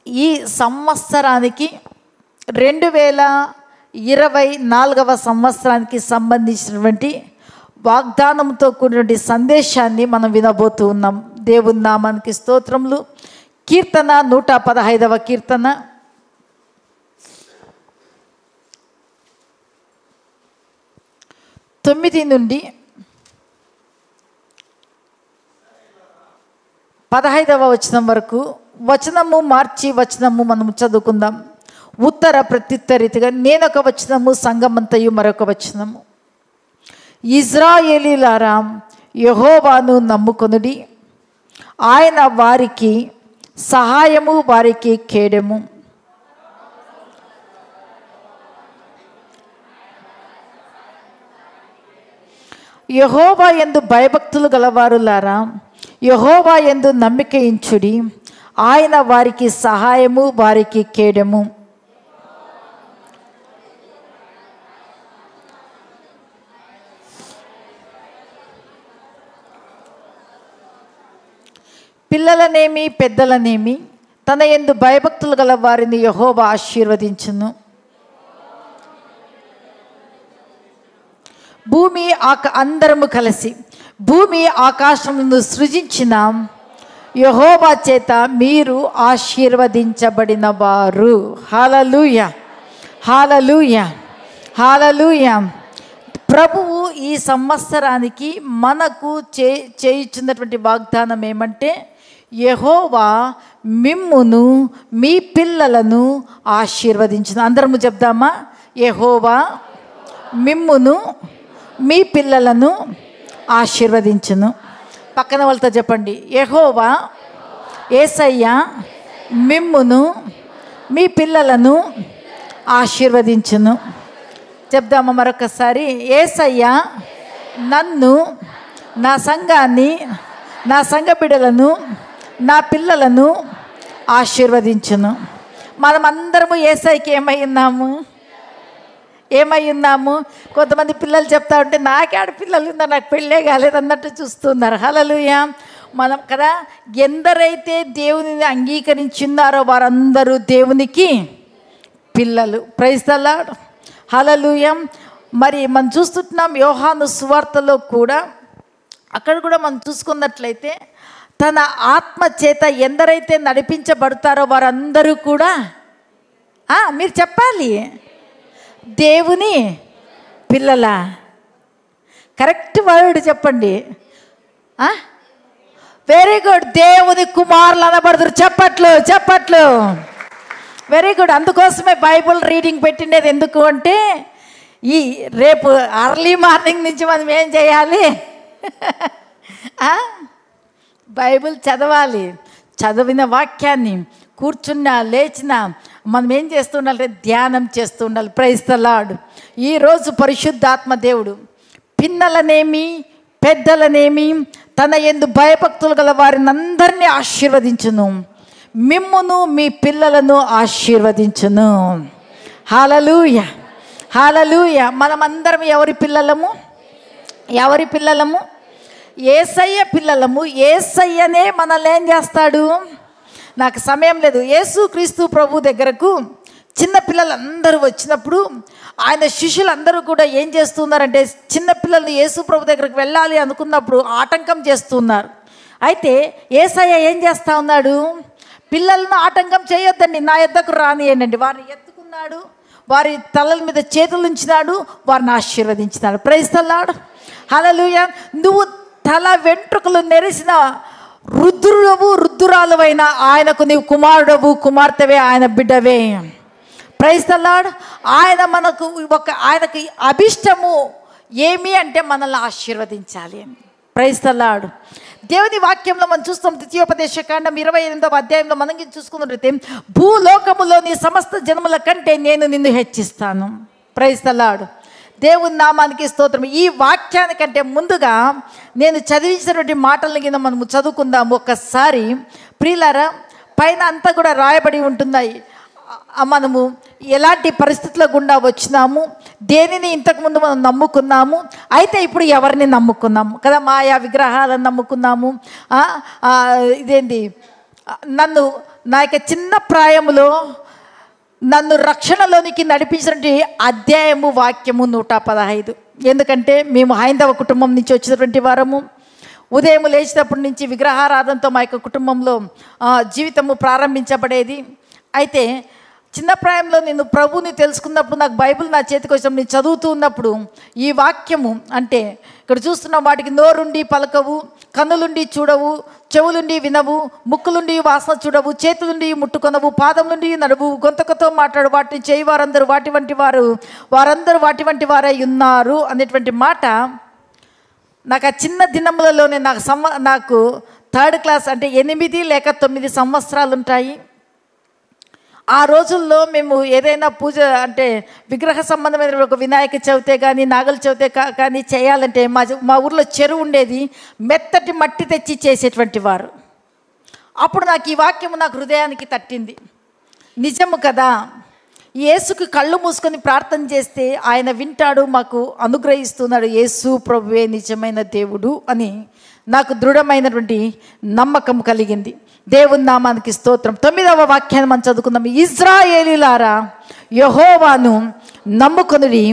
ఈ సంవత్సరానికి 2024 సంవత్సరానికి సంబంధించినటువంటి వాగ్దానంతో కూడినటువంటి సందేశాన్ని మనం వినబోతూ ఉన్నాం. దేవుని నామానికి స్తోత్రములు. కీర్తన 115వ కీర్తన 9 నుండి 15వ వచనం వరకు వచనము మార్చి వచనము మనము చదువుకుందాం. ఉత్తర ప్రత్యుత్తర రీతిగా నేనొక వచనము, సంగమంతయు మరొక వచనము. ఇజ్రాయేలీలారా, యెహోవాను నమ్ముకొనుడి, ఆయన వారికి సహాయము, వారికి కేడెము. యెహోవా యందు భయభక్తులు గలవారులారా, యెహోవా యందు నమ్మిక ఉంచుడి, ఆయన వారికి సహాయము, వారికి కేడెము. పిల్లలనేమి పెద్దలనేమి తన యందు భయభక్తులు గల వారిని యెహోవా ఆశీర్వదించును. అందరము కలిసి భూమి ఆకాశమును సృజించిన యెహోవా చేత మీరు ఆశీర్వదించబడిన వారు. హల్లెలూయా, హల్లెలూయా, హల్లెలూయా. ప్రభువు ఈ సంవత్సరానికి మనకు చేయుచున్నటువంటి వాగ్దానం ఏమంటే, యెహోవా మిమ్మును మీ పిల్లలను ఆశీర్వదించును. అందరము చెప్దామా? యెహోవా మిమ్మును మీ పిల్లలను ఆశీర్వదించును. పక్కన వాళ్ళతో చెప్పండి, యెహోవా యేసయ్య మిమ్మును మీ పిల్లలను ఆశీర్వదించును. చెప్దామా మరొకసారి? యేసయ్య నన్ను, నా సంఘాన్ని, నా సంఘ బిడ్డలను, నా పిల్లలను ఆశీర్వదించును. మనమందరము యేసయ్యకి ఏమై ఉన్నాము? కొంతమంది పిల్లలు చెప్తా ఉంటే నాకే ఆడపిల్లలు ఉన్నారు, నాకు పెళ్ళే కాలేదు అన్నట్టు చూస్తున్నారు. హల్లెలూయా. మనం కదా, ఎందరైతే దేవునిని అంగీకరించున్నారో వారందరూ దేవునికి పిల్లలు. Praise the lord. హల్లెలూయా. మరి మనం చూస్తున్నాం యోహాను సువార్తలో కూడా, అక్కడ కూడా మనం చూసుకున్నట్లయితే తన ఆత్మ చేత ఎందరైతే నడిపించబడతారో వారందరూ కూడా మీరు చెప్పాలి, దేవుని పిల్లల. కరెక్ట్ వర్డ్ చెప్పండి. Very good. దేవుని కుమారులు అనబడతారు. చెప్పట్లు. Very good. అందుకోసమే బైబుల్ రీడింగ్ పెట్టిండేది. ఎందుకు అంటే ఈ రేపు అర్లీ మార్నింగ్ నుంచి మనం ఏం చేయాలి? బైబిల్ చదవాలి. చదివిన వాక్యాన్ని కూర్చున్నా లేచినా మనం ఏం చేస్తూ ఉండాలంటే ధ్యానం చేస్తూ ఉండాలి. Praise the Lord. ఈరోజు పరిశుద్ధాత్మ దేవుడు పిన్నలనేమి పెద్దలనేమి తన యందు భయభక్తులు గల వారిని అందరినీ ఆశీర్వదించును, మిమ్మును మీ పిల్లలను ఆశీర్వదించును. హల్లెలూయా, హల్లెలూయా. మనమందరం ఎవరి పిల్లలము? యేసయ్య పిల్లలము. యేసయ్యనే మనల్ని ఏం చేస్తాడు? నాకు సమయం లేదు. యేసుక్రీస్తు ప్రభు దగ్గరకు చిన్న పిల్లలందరూ వచ్చినప్పుడు ఆయన శిష్యులందరూ కూడా ఏం చేస్తున్నారంటే, చిన్నపిల్లలు యేసు ప్రభు దగ్గరకు వెళ్ళాలి అనుకున్నప్పుడు ఆటంకం చేస్తున్నారు. అయితే యేసయ్య ఏం చేస్తూ ఉన్నాడు? పిల్లలను ఆటంకం చేయొద్దండి, నా యొద్దకు రానియండి. వారిని ఎత్తుకున్నాడు, వారి తలల మీద చేతులు ఉంచినాడు, వారిని ఆశీర్వదించినాడు. Praise the lord. హల్లెలూయా. నువ్వు తల వెంట్రుకలు నెరిసిన రుద్దురాలువైన ఆయనకు నీవు కుమారుడవు, కుమార్తెవే, ఆయన బిడ్డవే. Praise the lord. ఆయనకి అభిష్టము ఏమి అంటే మనల్ని ఆశీర్వదించాలి. Praise the lord. దేవుని వాక్యంలో మనం చూస్తాం, ద్వితీయోపదేశకాండం 28వ అధ్యాయంలో మనం చూసుకున్నట్లయితే, భూలోకములోని సమస్త జనముల కంటే నేను నిన్ను హెచ్చిస్తాను. Praise the lord. దేవుని నామానికి స్తోత్రం. ఈ వాక్యానికంటే ముందుగా నేను చదివించినటువంటి మాటలను కింద మనము చదువుకుందాము ఒక్కసారి. ప్రియులారా, పైన అంతా కూడా రాయబడి ఉంటున్నాయి. మనము ఎలాంటి పరిస్థితుల గుండా వచ్చినాము, దేనిని ఇంతకుముందు మనం నమ్ముకున్నాము, అయితే ఇప్పుడు ఎవరిని నమ్ముకున్నాము కదా? మాయా విగ్రహాలను నమ్ముకున్నాము, నన్ను నా యొక్క చిన్న ప్రాయములో నన్ను రక్షణలోనికి నడిపించినటువంటి అధ్యాయము వాక్యము 115. ఎందుకంటే మేము హైందవ కుటుంబం నుంచి వచ్చినటువంటి వారము. ఉదయం లేచినప్పటి నుంచి విగ్రహారాధనతో మా యొక్క కుటుంబంలో జీవితము ప్రారంభించబడేది. అయితే చిన్న ప్రాయంలో నేను ప్రభువుని తెలుసుకున్నప్పుడు నాకు బైబిల్ నా చేతికి వచ్చినప్పుడు నేను చదువుతూ ఉన్నప్పుడు ఈ వాక్యము అంటే ఇక్కడ చూస్తున్న వాటికి నోరుండి పలకవు, కన్నులుండి చూడవు, చెవులుండి వినవు, ముక్కులుండి వాసన చూడవు, చేతులుండి ముట్టుకొనవు, పాదములుండి నడువు, గొంతకతో మాట్లాడు, వాటిని చేయి వారందరూ వారందరూ వాటి వంటి వారై ఉన్నారు అనేటువంటి మాట నాకు ఆ చిన్న దినములలోనే నాకు 3rd క్లాస్ అంటే 8 లేక 9 సంవత్సరాలు ఉంటాయి. ఆ రోజుల్లో మేము ఏదైనా పూజ అంటే విగ్రహ సంబంధమైన ఒక వినాయక చవితే కానీ నాగల చవితే కానీ చేయాలంటే మా ఊర్లో చెరువు ఉండేది, మెత్తటి మట్టి తెచ్చి చేసేటువంటి వారు. అప్పుడు నాకు ఈ వాక్యము నాకు హృదయానికి తట్టింది. నిజము కదా, యేసుకు కళ్ళు మూసుకొని ప్రార్థన చేస్తే ఆయన వింటాడు, మాకు అనుగ్రహిస్తున్నాడు, యేసు ప్రభువే నిజమైన దేవుడు అని నాకు దృఢమైనటువంటి నమ్మకం కలిగింది. దేవుని నామానికి స్తోత్రం. 9వ వాక్యాన్ని మనం చదువుకుందాం. ఇశ్రాయేలీయులారా యెహోవాను నమ్ముకొనుడి,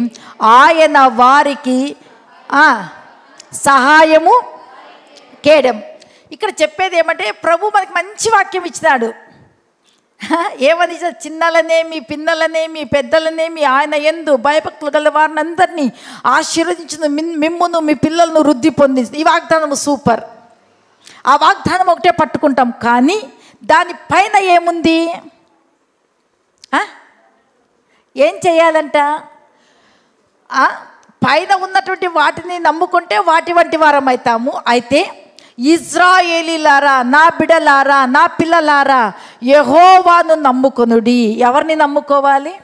ఆయన వారికి సహాయము కేడం. ఇక్కడ చెప్పేది ఏమంటే ప్రభు మనకి మంచి వాక్యం ఇచ్చినాడు. ఏమని, చిన్నలనే మీ పిన్నలనే మీ పెద్దలనే మీ ఆయన యందు భయభక్తులు గల వారిని అందరినీ ఆశీర్వదించిన మిమ్మును మీ పిల్లలను వృద్ధి పొందించింది. ఈ వాగ్దానం సూపర్. ఆ వాగ్దానం ఒకటే పట్టుకుంటాం, కానీ దానిపైన ఏముంది? ఏం చేయాలంట? పైన ఉన్నటువంటి వాటిని నమ్ముకుంటే వాటి వంటి వారం అవుతాము. అయితే ఇశ్రాయేలీలారా, నా బిడలారా, నా పిల్లలారా, యెహోవాను నమ్ముకొనుడి. ఎవరిని నమ్ముకోవాలి?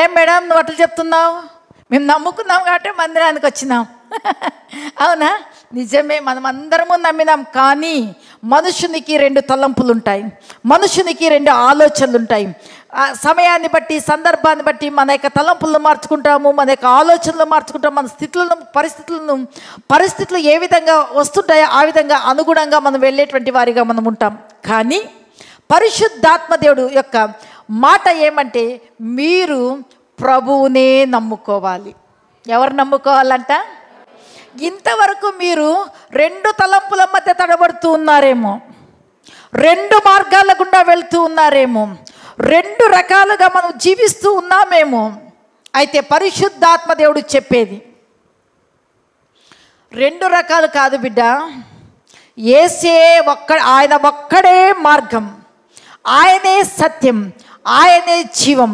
ఏం మేడం నువ్వు అట్లా చెప్తున్నావు? మేము నమ్ముకున్నాం కాబట్టి మందిరానికి వచ్చినాం. అవునా? నిజమే, మనం అందరము నమ్మినాం. కానీ మనుషునికి 2 తలంపులు ఉంటాయి, మనుషునికి 2 ఆలోచనలు ఉంటాయి. సమయాన్ని బట్టి, సందర్భాన్ని బట్టి మన యొక్క తలంపులను మార్చుకుంటాము, మన యొక్క ఆలోచనలు మార్చుకుంటాము, మన పరిస్థితులు ఏ విధంగా వస్తుంటాయో ఆ విధంగా అనుగుణంగా మనం వెళ్ళేటువంటి వారిగా మనం ఉంటాం. కానీ పరిశుద్ధాత్మ దేవుడు యొక్క మాట ఏమంటే మీరు ప్రభువునే నమ్ముకోవాలి. ఎవరు నమ్ముకోవాలంట? ఇంతవరకు మీరు 2 తలంపుల మధ్య తడబడుతూ ఉన్నారేమో, 2 మార్గాల గుండా వెళ్తూ ఉన్నారేమో, 2 రకాలుగా మనం జీవిస్తూ ఉన్నామేమో. అయితే పరిశుద్ధాత్మ దేవుడు చెప్పేది 2 రకాలు కాదు బిడ్డ. యేసే ఆయన ఒక్కడే మార్గం, ఆయనే సత్యం, ఆయనే జీవం.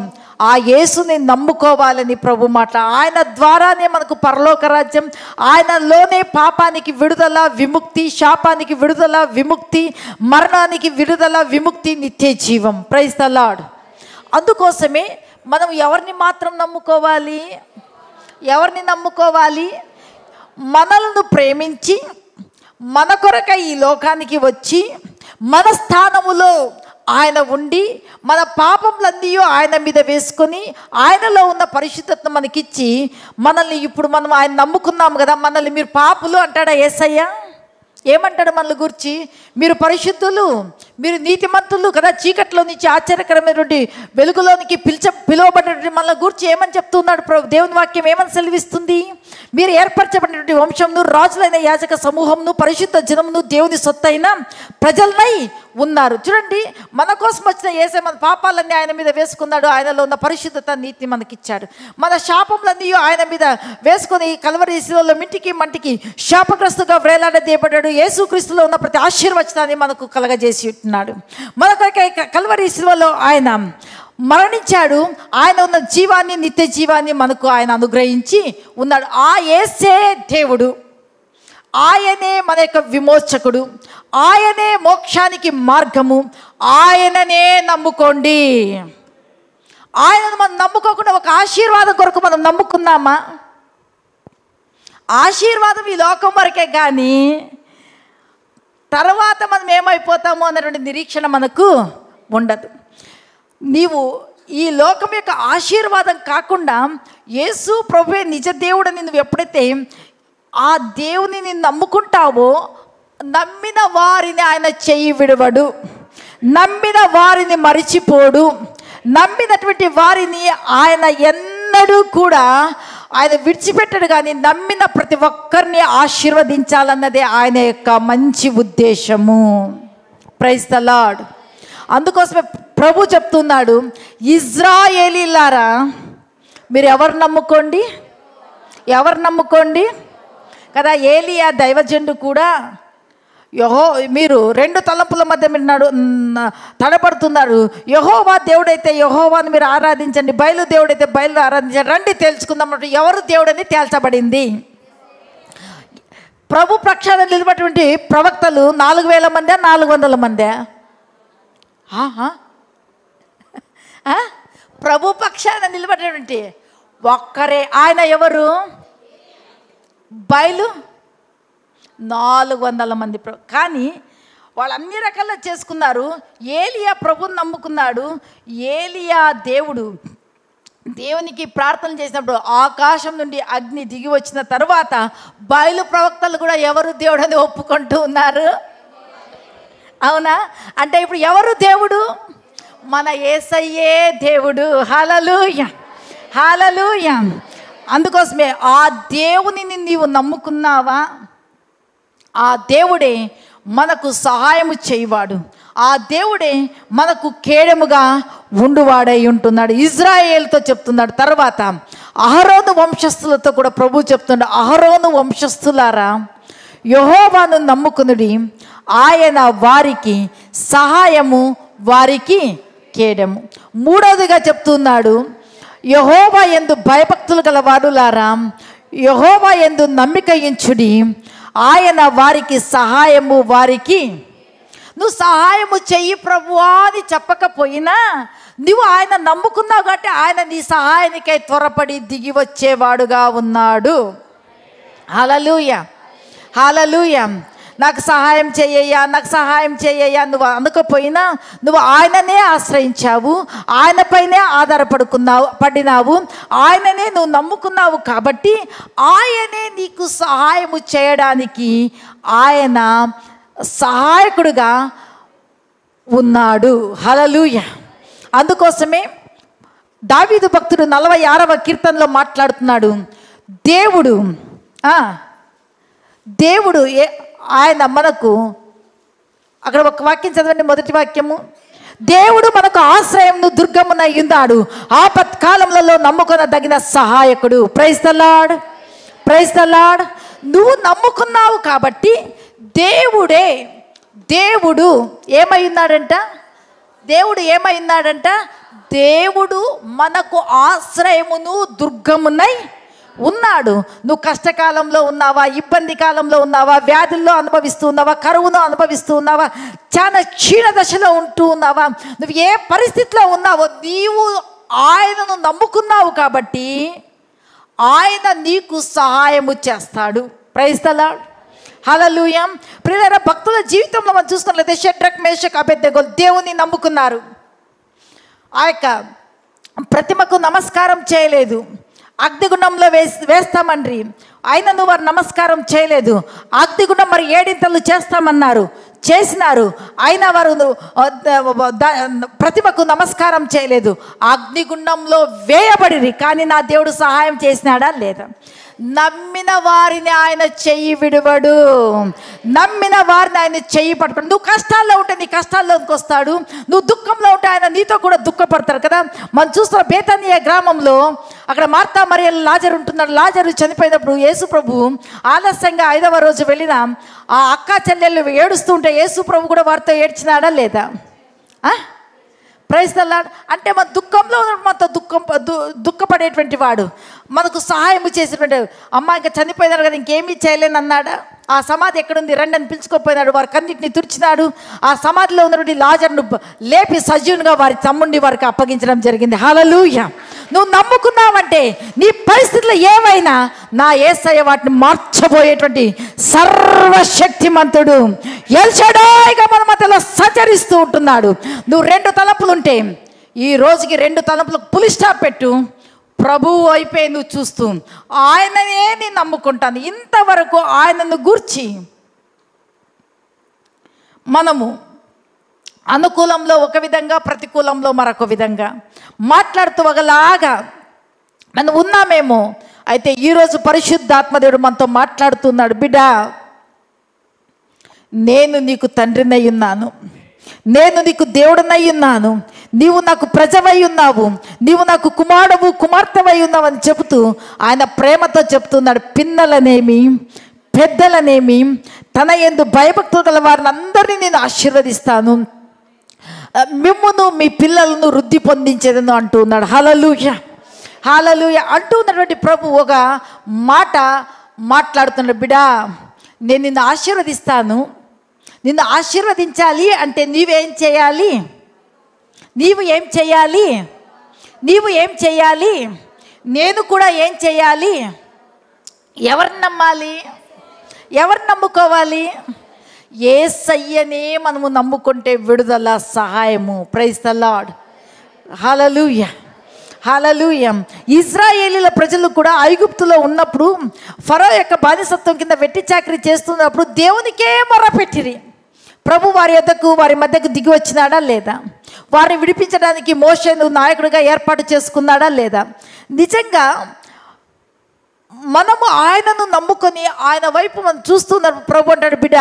ఆ యేసుని నమ్ముకోవాలని ప్రభు మాట. ఆయన ద్వారానే మనకు పరలోక రాజ్యం, ఆయనలోనే పాపానికి విడుదల, విముక్తి, శాపానికి విడుదల, విముక్తి, మరణానికి విడుదల, విముక్తి, నిత్య జీవం. Praise the Lord. అందుకోసమే మనం ఎవరిని మాత్రం నమ్ముకోవాలి? ఎవరిని నమ్ముకోవాలి? మనలను ప్రేమించి మన కొరకై ఈ లోకానికి వచ్చి మన స్థానములో ఆయన ఉండి మన పాపములన్నీ ఆయన మీద వేసుకొని ఆయనలో ఉన్న పరిశుద్ధతను మనకిచ్చి మనల్ని ఇప్పుడు మనం ఆయన నమ్ముకున్నాము కదా, మనల్ని మీరు పాపులు అంటాడా యేసయ్య? ఏమంటాడు మనల్ని గురించి? మీరు పరిశుద్ధులు, మీరు నీతిమంతులు కదా, చీకట్లో నుంచి ఆశ్చర్యకరమైనటువంటి వెలుగులోనికి పిలువబడినటువంటి మనల్ని గురించి ఏమని చెప్తున్నాడు దేవుని వాక్యం? ఏమని సెలవిస్తుంది? మీరు ఏర్పరచబడినటువంటి వంశంను, రాజులైన యాజక సమూహంను, పరిశుద్ధ జనమును, దేవుని సొత్తైన ప్రజలనై ఉన్నారు. చూడండి, మన కోసం వచ్చిన యేసే మన పాపాలన్నీ ఆయన మీద వేసుకున్నాడు, ఆయనలో ఉన్న పరిశుద్ధత, నీతిని మనకిచ్చాడు. మన శాపములన్నీ ఆయన మీద వేసుకొని కల్వరి శిలువలో మింటికి మంటికి శాపగ్రస్తుగా వేలాడదీయబడ్డాడు. యేసుక్రీస్తులో ఉన్న ప్రతి ఆశీర్వచనాన్ని మనకు కలగజేసి ఉంటున్నాడు. మన కల్వరి శిలువలో ఆయన మరణించాడు, ఆయన ఉన్న జీవాన్ని, నిత్య జీవాన్ని మనకు ఆయన అనుగ్రహించి ఉన్నాడు. ఆ యేసే దేవుడు, ఆయనే మన యొక్క విమోచకుడు, ఆయనే మోక్షానికి మార్గము, ఆయననే నమ్ముకోండి. ఆయనను మనం నమ్ముకోకుండా ఒక ఆశీర్వాదం కొరకు మనం నమ్ముకున్నామా? ఆశీర్వాదం ఈ లోకం వరకే, కానీ తర్వాత మనం ఏమైపోతామో అన్నటువంటి నిరీక్షణ మనకు ఉండదు. నీవు ఈ లోకం యొక్క ఆశీర్వాదం కాకుండా యేసు ప్రభువే నిజ దేవుడని నువ్వు ఎప్పుడైతే ఆ దేవుని నమ్ముకుంటావో, నమ్మిన వారిని ఆయన చెయ్యి విడవడు. నమ్మిన వారిని మరిచిపోడు. నమ్మినటువంటి వారిని ఆయన ఎన్నడూ కూడా ఆయన విడిచిపెట్టడు. కానీ నమ్మిన ప్రతి ఒక్కరిని ఆశీర్వదించాలన్నదే ఆయన యొక్క మంచి ఉద్దేశము. Praise the Lord. అందుకోసమే ప్రభు చెప్తున్నాడు, ఇజ్రాయేలీలారా మీరు ఎవరు నమ్ముకోండి, ఎవరు నమ్ముకోండి కదా. ఏలియా దైవజనుడు కూడా మీరు 2 తలంపుల మధ్య మీరు తడబడుతున్నారు. యెహోవా దేవుడైతే యెహోవాను మీరు ఆరాధించండి, బయలు దేవుడైతే బయలు ఆరాధించండి, రండి తెలుసుకుందాం. ఎవరు దేవుడని తేల్చబడింది. ప్రభు ప్రక్షాళన నిలబడినటువంటి ప్రవక్తలు 4000 మంది 400 మంది? ప్రభు పక్షాన నిలబడినటువంటి ఒక్కరే. ఆయన ఎవరు? బయలు 400 మంది. కానీ వాళ్ళు అన్ని రకాలుగా చేసుకున్నారు. ఏలియా ప్రభుని నమ్ముకున్నాడు. ఏలియా దేవునికి ప్రార్థన చేసినప్పుడు ఆకాశం నుండి అగ్ని దిగి వచ్చిన తర్వాత బయలు ప్రవక్తలు కూడా ఎవరు దేవుడని ఒప్పుకుంటూ ఉన్నారు. అవునా? అంటే ఇప్పుడు ఎవరు దేవుడు? మన యేసయ్యే దేవుడు. హల్లెలూయా, హల్లెలూయా. అందుకోసమే ఆ దేవునిని నీవు నమ్ముకున్నావా? ఆ దేవుడే మనకు సహాయము చేయవాడు. ఆ దేవుడే మనకు కేడముగా ఉండువాడై ఉంటున్నాడు. ఇజ్రాయేలుతో చెప్తున్నాడు. తర్వాత అహరోను వంశస్థులతో కూడా ప్రభు చెప్తున్నాడు, అహరోను వంశస్థులారా యెహోవాను నమ్ముకునుడి, ఆయన వారికి సహాయము, వారికి కేడము. మూడవదిగా చెప్తున్నాడు, యెహోవా యందు భయభక్తులు గల వారులారా యెహోవా యందు నమ్మిక ఉంచుడి, ఆయన వారికి సహాయము, వారికి. నువ్వు సహాయము చెయ్యి ప్రభువా అని చెప్పకపోయినా నువ్వు ఆయన నమ్ముకున్నావు కాబట్టి ఆయన నీ సహాయానికై త్వరపడి దిగి వచ్చేవాడుగా ఉన్నాడు. హల్లెలూయా, హల్లెలూయా. నాకు సహాయం చేయయ్యా, నాకు సహాయం చేయయ్యా నువ్వు అనకపోయినా నువ్వు ఆయననే ఆశ్రయించావు, ఆయనపైనే పడినావు, ఆయననే నువ్వు నమ్ముకున్నావు. కాబట్టి ఆయనే నీకు సహాయము చేయడానికి ఆయన సహాయకుడుగా ఉన్నాడు. హల్లెలూయా. అందుకోసమే దావీదు భక్తుడు 46వ కీర్తనలో మాట్లాడుతున్నాడు, దేవుడు ఆయన మనకు, అక్కడ ఒక వాక్యం చదవండి, మొదటి వాక్యము, దేవుడు మనకు ఆశ్రయంను దుర్గమునై ఉన్నాడు, ఆపత్కాలములలో నమ్ముకొనదగిన సహాయకుడు. Praise the lord, praise the Lord. నువ్వు నమ్ముకున్నావు కాబట్టి దేవుడు ఏమై ఉన్నాడంట? దేవుడు మనకు ఆశ్రయమును దుర్గమునై ఉన్నాడు. నువ్వు కష్టకాలంలో ఉన్నావా, ఇబ్బంది కాలంలో ఉన్నావా, వ్యాధుల్లో అనుభవిస్తూ ఉన్నావా, కరువును అనుభవిస్తూ ఉన్నావా, చాలా క్షీణ దశలో ఉంటూ ఉన్నావా, నువ్వు ఏ పరిస్థితిలో ఉన్నావో నీవు ఆయనను నమ్ముకున్నావు కాబట్టి ఆయన నీకు సహాయము చేస్తాడు. ప్రైజ్ ద లార్డ్, హల్లెలూయా. ప్రియమైన భక్తుల జీవితంలో మనం చూసుకున్నట్లయితే షడ్రక్, మేషక్, అబేద్నెగోలు దేవుని నమ్ముకున్నారు. ఆ యొక్క ప్రతిమకు నమస్కారం చేయలేదు, అగ్నిగుండంలో వేస్తామండ్రి, అయినను వారు నమస్కారం చేయలేదు. అగ్నిగుండం మరి 7 చేస్తామన్నారు, చేసినారు, అయినా వారు ప్రతిమకు నమస్కారం చేయలేదు. అగ్నిగుండంలో వేయబడిరి, కానీ నా దేవుడు సహాయం చేసినాడా లేదా? నమ్మిన వారిని ఆయన చెయ్యి విడువడు, నమ్మిన వారిని ఆయన చెయ్యి పట్టుకోడు. నువ్వు కష్టాల్లో ఉంటే నీ కష్టాల్లోకి వస్తాడు, నువ్వు దుఃఖంలో ఉంటే ఆయన నీతో కూడా దుఃఖపడతారు కదా. మనం చూస్తున్న బేతనియ గ్రామంలో అక్కడ మార్తా మరియలు లాజరు ఉంటున్నాడు. లాజరు చనిపోయినప్పుడు యేసు ప్రభు ఆలస్యంగా 5వ రోజు వెళ్ళిన ఆ అక్క చెల్లెళ్ళు ఏడుస్తూ ఉంటే యేసు ప్రభు కూడా వారితో ఏడ్చినాడా లేదా? Praise the Lord. అంటే మన దుఃఖంలో మనతో దుఃఖపడేటువంటి వాడు, మనకు సహాయం చేసేటువంటి అమ్మ ఇంకా చనిపోయినారు కదా ఇంకేమీ చేయలేను అన్నాడా? ఆ సమాధి ఎక్కడుంది రండి అని పిలుచుకోపోయినాడు, వారి కన్నిటిని తుడిచినాడు. ఆ సమాధిలో ఉన్నటువంటి లాజర్ను లేపి సజీవునిగా వారి తమ్ముడిని వారికి అప్పగించడం జరిగింది. హల్లెలూయా. నువ్వు నమ్ముకున్నావంటే నీ పరిస్థితులు ఏవైనా నా యేసయ్య వాటిని మార్చబోయేటువంటి సర్వశక్తిమంతుడు ఎల్ షడాయిగా మన మధ్యలో సంచరిస్తూ ఉంటున్నాడు. నువ్వు 2 తలంపులు ఉంటే ఈ రోజుకి 2 తలంపులకు పులి స్టాప్ పెట్టు. ప్రభువు అయిపోయి నువ్వు చూస్తూ ఆయననే నేను నమ్ముకుంటాను. ఇంతవరకు ఆయనను గూర్చి మనము అనుకూలంలో ఒక విధంగా, ప్రతికూలంలో మరొక విధంగా మాట్లాడుతూ ఒకలాగా మనం ఉన్నామేమో. అయితే ఈరోజు పరిశుద్ధాత్మదేవుడు మనతో మాట్లాడుతున్నాడు, బిడ్డ నేను నీకు తండ్రినై ఉన్నాను, నేను నీకు దేవుడినై ఉన్నాను, నీవు నాకు ప్రజవై ఉన్నావు, నీవు నాకు కుమారుడవు కుమార్తెవై ఉన్నావు అని చెబుతూ ఆయన ప్రేమతో చెప్తున్నాడు. పిన్నలనేమి పెద్దలనేమి తన యందు భయభక్తులు గల వారిని అందరినీ నేను ఆశీర్వదిస్తాను, మిమ్మును మీ పిల్లలను వృద్ధి పొందించేదను అంటూ ఉన్నాడు. హల్లెలూయా హల్లెలూయా అంటూ ఉన్నటువంటి ప్రభు ఒక మాట మాట్లాడుతున్నాడు. బిడ్డా నేను నిన్ను ఆశీర్వదిస్తాను. నిన్ను ఆశీర్వదించాలి అంటే నీవేం చేయాలి? నీవు ఏం చేయాలి? నీవు ఏం చేయాలి? నేను కూడా ఏం చేయాలి? ఎవరిని నమ్మాలి? ఎవరిని నమ్ముకోవాలి? యేసయ్యనే మనము నమ్ముకుంటే విడుదల, సహాయము. Praise the lord. Hallelujah hallelujah. ఇశ్రాయేలీల ప్రజలు కూడా ఐగుప్తులో ఉన్నప్పుడు ఫరో యొక్క బానిసత్వం కింద వెట్టి చాకరీ చేస్తున్నప్పుడు దేవునికే మొరపెట్టిరి. ప్రభు వారి యొద్దకు వారి మధ్యకు దిగి వచ్చినాడా లేదా? వారిని విడిపించడానికి మోషేను నాయకుడిగా ఏర్పాటు చేసుకున్నాడా లేదా? నిజంగా మనము ఆయనను నమ్ముకొని ఆయన వైపు మనం చూస్తున్నారు. ప్రభు అంటాడు, బిడ్డ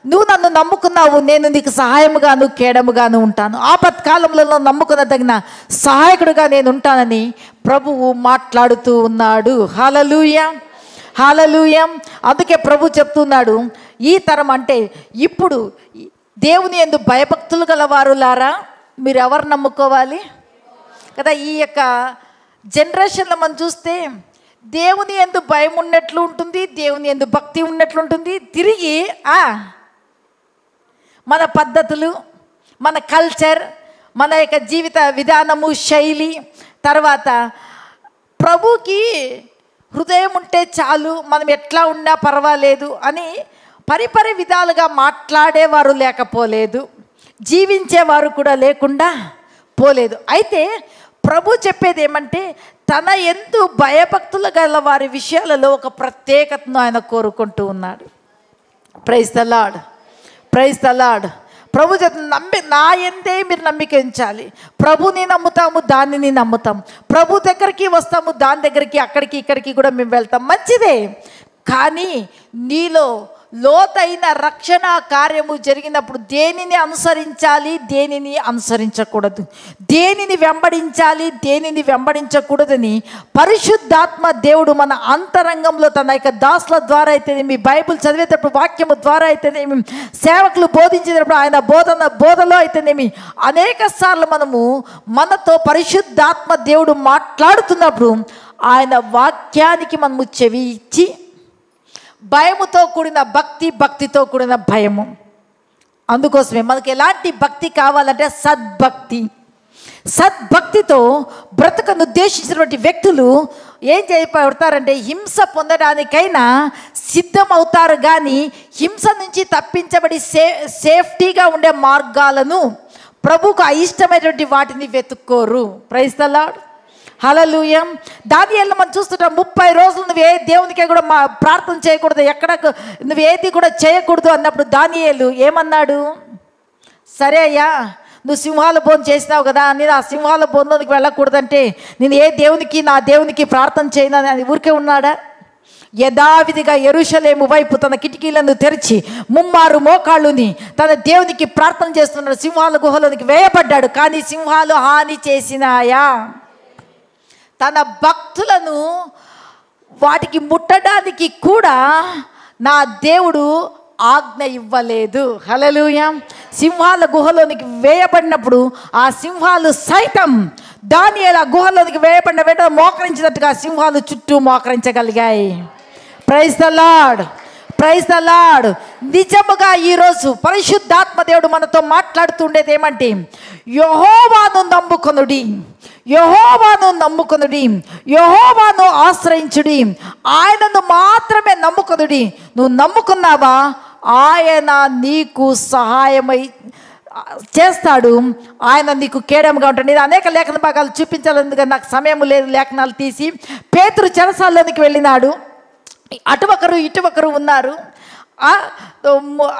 నువ్వు నన్ను నమ్ముకున్నావు, నేను నీకు సహాయముగాను కేడముగాను ఉంటాను, ఆపత్కాలంలో నమ్ముకున్న తగిన సహాయకుడిగా నేను ఉంటానని ప్రభువు మాట్లాడుతూ ఉన్నాడు. హల్లెలూయా హల్లెలూయా. అందుకే ప్రభు చెప్తున్నాడు, ఈ తరం అంటే ఇప్పుడు దేవుని యందు భయభక్తులు గలవారులారా మీరు ఎవరు నమ్ముకోవాలి కదా? ఈ యొక్క జనరేషన్లో మనం చూస్తే దేవుని యందు భయం ఉన్నట్లు ఉంటుంది, దేవుని యందు భక్తి ఉన్నట్లు ఉంటుంది. తిరిగి మన పద్ధతులు, మన కల్చర్, మన యొక్క జీవిత విధానము, శైలి, తర్వాత ప్రభుకి హృదయం ఉంటే చాలు, మనం ఎట్లా ఉన్నా పర్వాలేదు అని పరిపరి విధాలుగా మాట్లాడేవారు లేకపోలేదు, జీవించేవారు కూడా లేకుండా పోలేదు. అయితే ప్రభు చెప్పేది ఏమంటే తన యందు భయభక్తులు గల వారి విషయాలలో ఒక ప్రత్యేకతను ఆయన కోరుకుంటూ ఉన్నాడు. Praise the lord praise the lord. ప్రభు నమ్మి నా యందే మీరు నమ్మిక ఉంచాలి. ప్రభుని నమ్ముతాము, దానిని నమ్ముతాం. ప్రభు దగ్గరికి వస్తాము, దాని దగ్గరికి అక్కడికి ఇక్కడికి కూడా మేము వెళ్తాం, మంచిదే. కానీ నీలో లోతైన రక్షణ కార్యము జరిగినప్పుడు దేనిని అనుసరించాలి, దేనిని అనుసరించకూడదు, దేనిని వెంబడించాలి, దేనిని వెంబడించకూడదని పరిశుద్ధాత్మ దేవుడు మన అంతరంగంలో తన యొక్క దాసుల ద్వారా అయితేనేమి, బైబిల్ చదివేటప్పుడు వాక్యము ద్వారా అయితేనేమి, సేవకులు బోధించేటప్పుడు ఆయన బోధలో అయితేనేమి అనేక సార్లు మనతో పరిశుద్ధాత్మ దేవుడు మాట్లాడుతున్నప్పుడు ఆయన వాక్యానికి మనము చెవి ఇచ్చి భయముతో కూడిన భక్తి, భక్తితో కూడిన భయము. అందుకోసమే మనకి ఎలాంటి భక్తి కావాలంటే సద్భక్తి. సద్భక్తితో బ్రతుకను ఉద్దేశించినటువంటి వ్యక్తులు ఏం చేయబడతారంటే హింస పొందడానికైనా సిద్ధం అవుతారు, కానీ హింస నుంచి తప్పించబడి సేఫ్టీగా ఉండే మార్గాలను, ప్రభువుకు అయిష్టమైనటువంటి వాటిని వెతుక్కోరు. ప్రైజ్ ద లార్డ్ హల్లెలూయా. దానియేలును మనం చూస్తుంటాం, 30 రోజులు నువ్వు ఏ దేవునికే కూడా ప్రార్థన చేయకూడదు, ఎక్కడ నువ్వు ఏది కూడా చేయకూడదు అన్నప్పుడు దానియేలు ఏమన్నాడు? సరే అయ్యా, నువ్వు సింహాల బోన్ చేసినావు కదా, నేను ఆ సింహాల బోన్లోనికి వెళ్ళకూడదంటే నేను ఏ దేవునికి, నా దేవునికి ప్రార్థన చేయను అని ఊరికే ఉన్నాడా? యథావిధిగా యెరూషలేము వైపు తన కిటికీలను తెరిచి ముమ్మారు మోకాళ్ళుని తన దేవునికి ప్రార్థన చేస్తున్నాడు. సింహాల గుహలోనికి వేయబడ్డాడు, కానీ సింహాలు హాని చేసినాయా? తన భక్తులను వాటికి ముట్టడానికి కూడా నా దేవుడు ఆజ్ఞ ఇవ్వలేదు. హల్లెలూయా. సింహాల గుహలోనికి వేయబడినప్పుడు ఆ సింహాలు సైతం దానియేలు ఆ గుహలోనికి వేయబడిన వెంటనే మోకరించినట్టుగా సింహాలు చుట్టూ మోకరించగలిగాయి. Praise the lord praise the Lord. నిజముగా ఈరోజు పరిశుద్ధాత్మ దేవుడు మనతో మాట్లాడుతుండేది ఏమంటే యెహోవాను నమ్ముకొనుడి, యెహోవాను నమ్ముకొనుడి, యెహోవాను ఆశ్రయించుడి, ఆయనను మాత్రమే నమ్ముకొనుడి. నువ్వు నమ్ముకున్నావా? ఆయన నీకు సహాయమై చేస్తాడు, ఆయన నీకు కేడముగా ఉంటాడు. నేను అనేక లేఖన భాగాలు చూపించాలని నాకు సమయం లేదు, లేఖనాలు తీసి. పేతురు చెరసాల్లోనికి వెళ్ళినాడు, అటు ఒకరు ఇటు ఒకరు ఉన్నారు,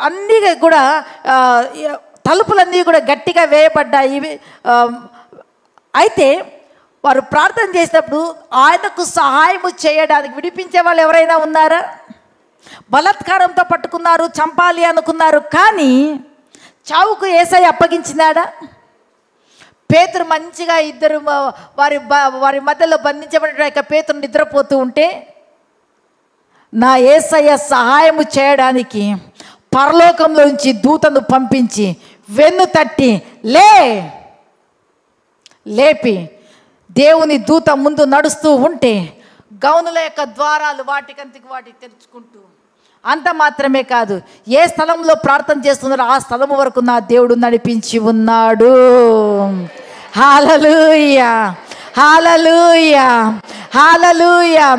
అన్నీ కూడా తలుపులన్నీ కూడా గట్టిగా వేయబడ్డాయి. అయితే వారు ప్రార్థన చేసినప్పుడు ఆయనకు సహాయము చేయడానికి విడిపించే వాళ్ళు ఎవరైనా ఉన్నారా? బలాత్కారంతో పట్టుకున్నారు, చంపాలి అనుకున్నారు, కానీ చావుకు యేసయ్య అప్పగించినాడా? పేతురు మంచిగా ఇద్దరు వారి మధ్యలో బంధించబడిన పేతురు నిద్రపోతూ ఉంటే నా యేసయ్య సహాయము చేయడానికి పరలోకంలోంచి దూతను పంపించి వెన్ను తట్టి లేపి దేవుని దూత ముందు నడుస్తూ ఉంటే గౌనుల యొక్క ద్వారాలు వాటికంతకు వాటి తెరుచుకుంటూ, అంత మాత్రమే కాదు, ఏ స్థలంలో ప్రార్థన చేస్తున్నారో ఆ స్థలం వరకు నా దేవుడు నడిపించి ఉన్నాడు. హల్లెలూయా, హల్లెలూయా, హల్లెలూయా.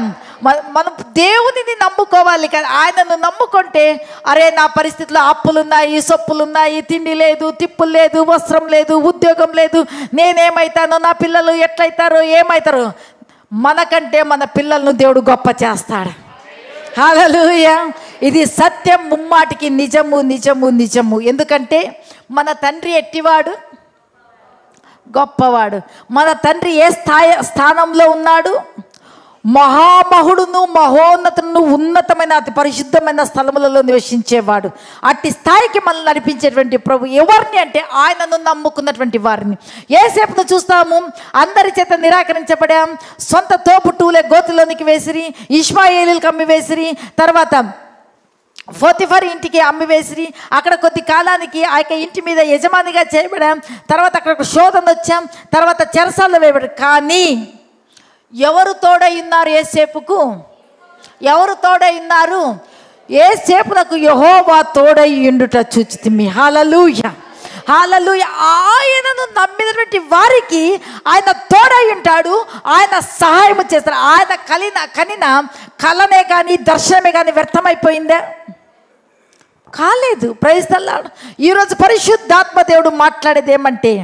మనం దేవునిని నమ్ముకోవాలి కదా. ఆయనను నమ్ముకుంటే అరే నా పరిస్థితిలో అప్పులున్నాయి, సొప్పులున్నాయి, తిండి లేదు, తిప్పులు లేదు, వస్త్రం లేదు, ఉద్యోగం లేదు, నేనేమవుతానో, నా పిల్లలు ఎట్లయితారో, ఏమవుతారో, మనకంటే మన పిల్లలను దేవుడు గొప్ప చేస్తాడు. హల్లెలూయా. ఇది సత్యం, ముమ్మాటికి నిజము నిజము నిజము. ఎందుకంటే మన తండ్రి ఎట్టివాడు? గొప్పవాడు. మన తండ్రి ఏ స్థానంలో ఉన్నాడు? మహామహుడును, మహోన్నతును, ఉన్నతమైన అతి పరిశుద్ధమైన స్థలములలో నివసించేవాడు. అట్టి స్థాయికి మనల్ని నడిపించేటువంటి ప్రభు ఎవరిని అంటే ఆయనను నమ్ముకున్నటువంటి వారిని. ఏసేపును చూస్తాము, అందరి చేత నిరాకరించబడాం, సొంత తోబుట్టువులే గోతిలోనికి వేసిరి, ఇష్మాయేలీలకు అమ్మి వేసిరి, తర్వాత పోతిఫర్ ఇంటికి అమ్మి వేసిరి, అక్కడ కొద్ది కాలానికి ఆ యొక్క ఇంటి మీద యజమానిగా చేయబడాం, తర్వాత అక్కడ శోధన వచ్చాం, తర్వాత చెరసాల్లో వేయబడి. కానీ ఎవరు తోడై ఉన్నారు యేసేపుకు? ఎవరు తోడై ఉన్నారు? యేసేపునకు యెహోవా తోడై ఉండుట చూచితిమి. హల్లెలూయా, హల్లెలూయా. ఆయనను నమ్మినటువంటి వారికి ఆయన తోడై ఉంటాడు, ఆయన సహాయం చేస్తాడు. ఆయన కనిన కలనే కానీ దర్శనమే కానీ వ్యర్థమైపోయిందా? కాలేదు. Praise the Lord. ఈరోజు పరిశుద్ధాత్మ దేవుడు మాట్లాడేది ఏమంటే,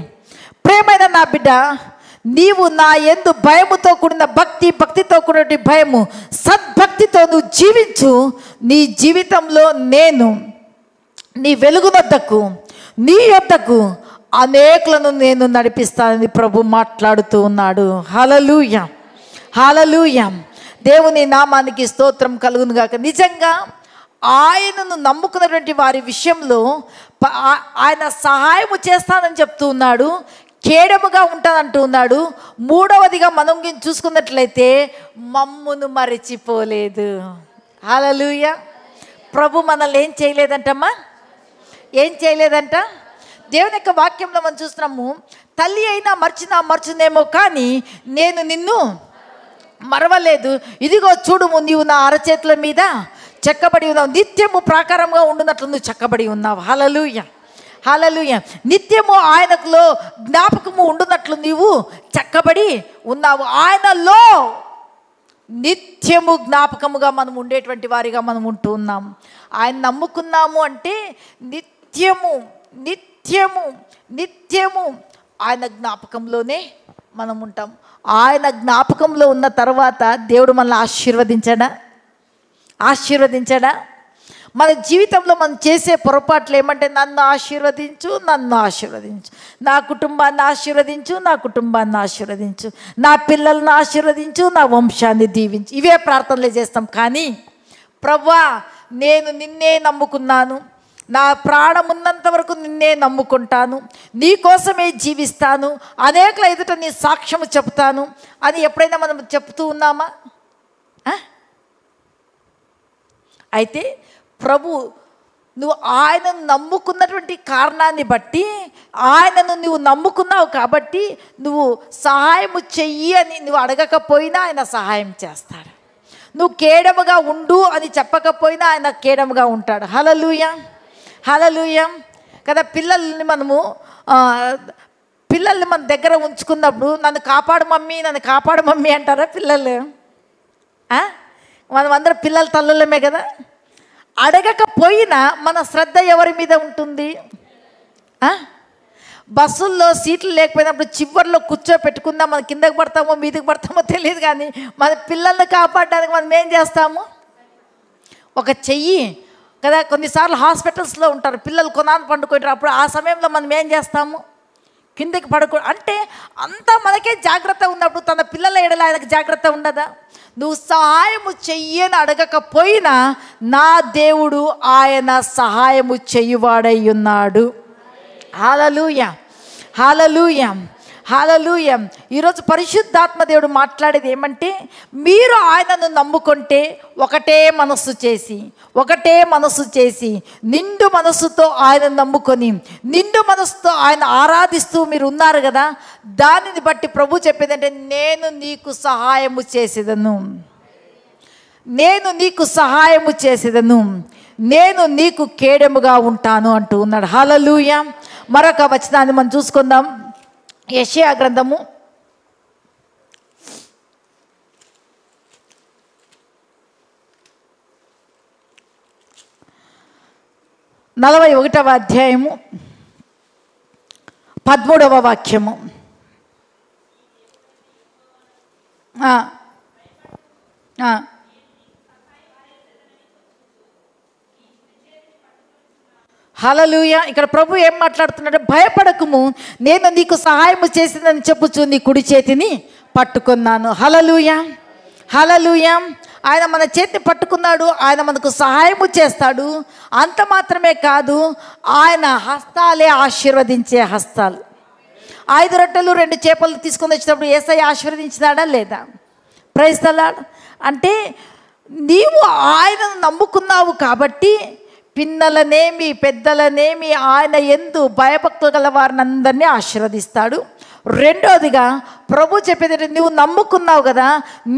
ప్రేమైన నా బిడ్డ, నీవు నా యందు భయముతో కూడిన భక్తితో కూడిన భయము, సద్భక్తితో నువ్వు జీవించు. నీ జీవితంలో నేను నీ వెలుగునొద్దకు, నీ యొద్దకు అనేకులను నేను నడిపిస్తానని ప్రభు మాట్లాడుతూ ఉన్నాడు. హల్లెలూయా, హల్లెలూయా. దేవుని నామానికి స్తోత్రం కలుగును గాక. నిజంగా ఆయనను నమ్ముకున్నటువంటి వారి విషయంలో ఆయన సహాయము చేస్తానని చెప్తూ ఉన్నాడు, కేడముగా ఉంటానంటూ ఉన్నాడు. మూడవదిగా మనం చూసుకున్నట్లయితే మమ్మును మరిచిపోలేదు. హల్లెలూయా. ప్రభు మనల్ని ఏం చేయలేదంటమ్మా? ఏం చేయలేదంట? దేవుని యొక్క వాక్యంలో మనం చూస్తున్నాము, తల్లి అయినా మర్చునేమో కానీ నేను నిన్ను మరవలేదు. ఇదిగో చూడుము, నీవు నా అరచేతుల మీద చెక్కబడి ఉన్నావు, నిత్యము ప్రాకారంగా ఉండునట్లు నువ్వు చెక్కబడి ఉన్నావు. హల్లెలూయా, హల్లెలూయా. నిత్యము ఆయనలో జ్ఞాపకము ఉండునట్లు నీవు చెక్కబడి ఉన్నావు. ఆయనలో నిత్యము జ్ఞాపకముగా మనం ఉండేటువంటి వారిగా మనం ఉంటూ ఉన్నాము. ఆయన నమ్ముకున్నాము అంటే నిత్యము నిత్యము నిత్యము ఆయన జ్ఞాపకంలోనే మనం ఉంటాం. ఆయన జ్ఞాపకంలో ఉన్న తర్వాత దేవుడు మనల్ని ఆశీర్వదించడా? మన జీవితంలో మనం చేసే పొరపాట్లు ఏమంటే, నన్ను ఆశీర్వదించు, నా కుటుంబాన్ని ఆశీర్వదించు, నా పిల్లలను ఆశీర్వదించు, నా వంశాన్ని దీవించు. ఇవే ప్రార్థనలు చేస్తాం. కానీ ప్రభువా, నేను నిన్నే నమ్ముకున్నాను, నా ప్రాణం ఉన్నంత వరకు నిన్నే నమ్ముకుంటాను, నీ కోసమే జీవిస్తాను, అనేకుల ఎదుట నీ సాక్ష్యము చెప్తాను అని ఎప్పుడైనా మనం చెప్తూ ఉన్నామా? అయితే ప్రభు, నువ్వు ఆయనను నమ్ముకున్నటువంటి కారణాన్ని బట్టి, ఆయనను నువ్వు నమ్ముకున్నావు కాబట్టి నువ్వు సహాయము చెయ్యి అని నువ్వు అడగకపోయినా ఆయన సహాయం చేస్తాడు. నువ్వు కేడముగా ఉండు అని చెప్పకపోయినా ఆయన కేడముగా ఉంటాడు. హల్లెలూయా, హల్లెలూయా కదా. పిల్లల్ని మన దగ్గర ఉంచుకున్నప్పుడు నన్ను కాపాడు మమ్మీ అంటారా పిల్లలు? మనం అందరం పిల్లల తల్లులమే కదా. అడగకపోయినా మన శ్రద్ధ ఎవరి మీద ఉంటుంది? బస్సుల్లో సీట్లు లేకపోయినప్పుడు చివర్లో కూర్చోపెట్టుకుందాం, మనం కిందకి పడతామో మీదకి పడతామో తెలియదు, కానీ మన పిల్లల్ని కాపాడడానికి మనం ఏం చేస్తాము? ఒక చెయ్యి కదా. కొన్నిసార్లు హాస్పిటల్స్లో ఉంటారు పిల్లలు, కొనాన్ని పండుకుంటారు. అప్పుడు ఆ సమయంలో మనం ఏం చేస్తాము? కిందకి అంటే అంతా మనకే జాగ్రత్త ఉన్నప్పుడు తన పిల్లల ఎడల ఆయనకు జాగ్రత్త ఉండదా? నువ్వు సహాయము చెయ్యని అడగకపోయినా నా దేవుడు ఆయన సహాయము చెయ్యువాడై ఉన్నాడు. హల్లెలూయా, హల్లెలూయా, హల్లెలూయా. ఈరోజు పరిశుద్ధాత్మ దేవుడు మాట్లాడేది ఏమంటే, మీరు ఆయనను నమ్ముకుంటే ఒకటే మనస్సు చేసి నిండు మనస్సుతో ఆయన నమ్ముకొని నిండు మనస్సుతో ఆయన ఆరాధిస్తూ మీరు ఉన్నారు కదా. దానిని బట్టి ప్రభు చెప్పేదంటే, నేను నీకు సహాయము చేసేదను, నేను నీకు కేడెముగా ఉంటాను అంటూ ఉన్నాడు. హల్లెలూయా. మరొక వచనాన్ని మనం చూసుకుందాం. యెషయా గ్రంథము 41వ అధ్యాయము 13వ వాక్యము. హల్లెలూయా. ఇక్కడ ప్రభు ఏం మాట్లాడుతున్నాడు? భయపడకుము, నేను నీకు సహాయము చేసిందని చెప్పుచు నీ కుడి చేతిని పట్టుకున్నాను. హల్లెలూయా, హల్లెలూయా. ఆయన మన చేతిని పట్టుకున్నాడు, ఆయన మనకు సహాయము చేస్తాడు. అంత మాత్రమే కాదు, ఆయన హస్తాలే ఆశీర్వదించే హస్తాలు. 5 రొట్టెలు 2 చేపలు తీసుకొని వచ్చినప్పుడు యేసయ్య ఆశీర్వదించినాడా లేదా? Praise the Lord. అంటే నీవు ఆయనను నమ్ముకున్నావు కాబట్టి పిన్నలనేమి పెద్దలనేమి ఆయన యందు భయభక్తులు గల వారిని అందరినీ ఆశీర్వదిస్తాడు. రెండోదిగా ప్రభు చెప్పేది, నువ్వు నమ్ముకున్నావు కదా,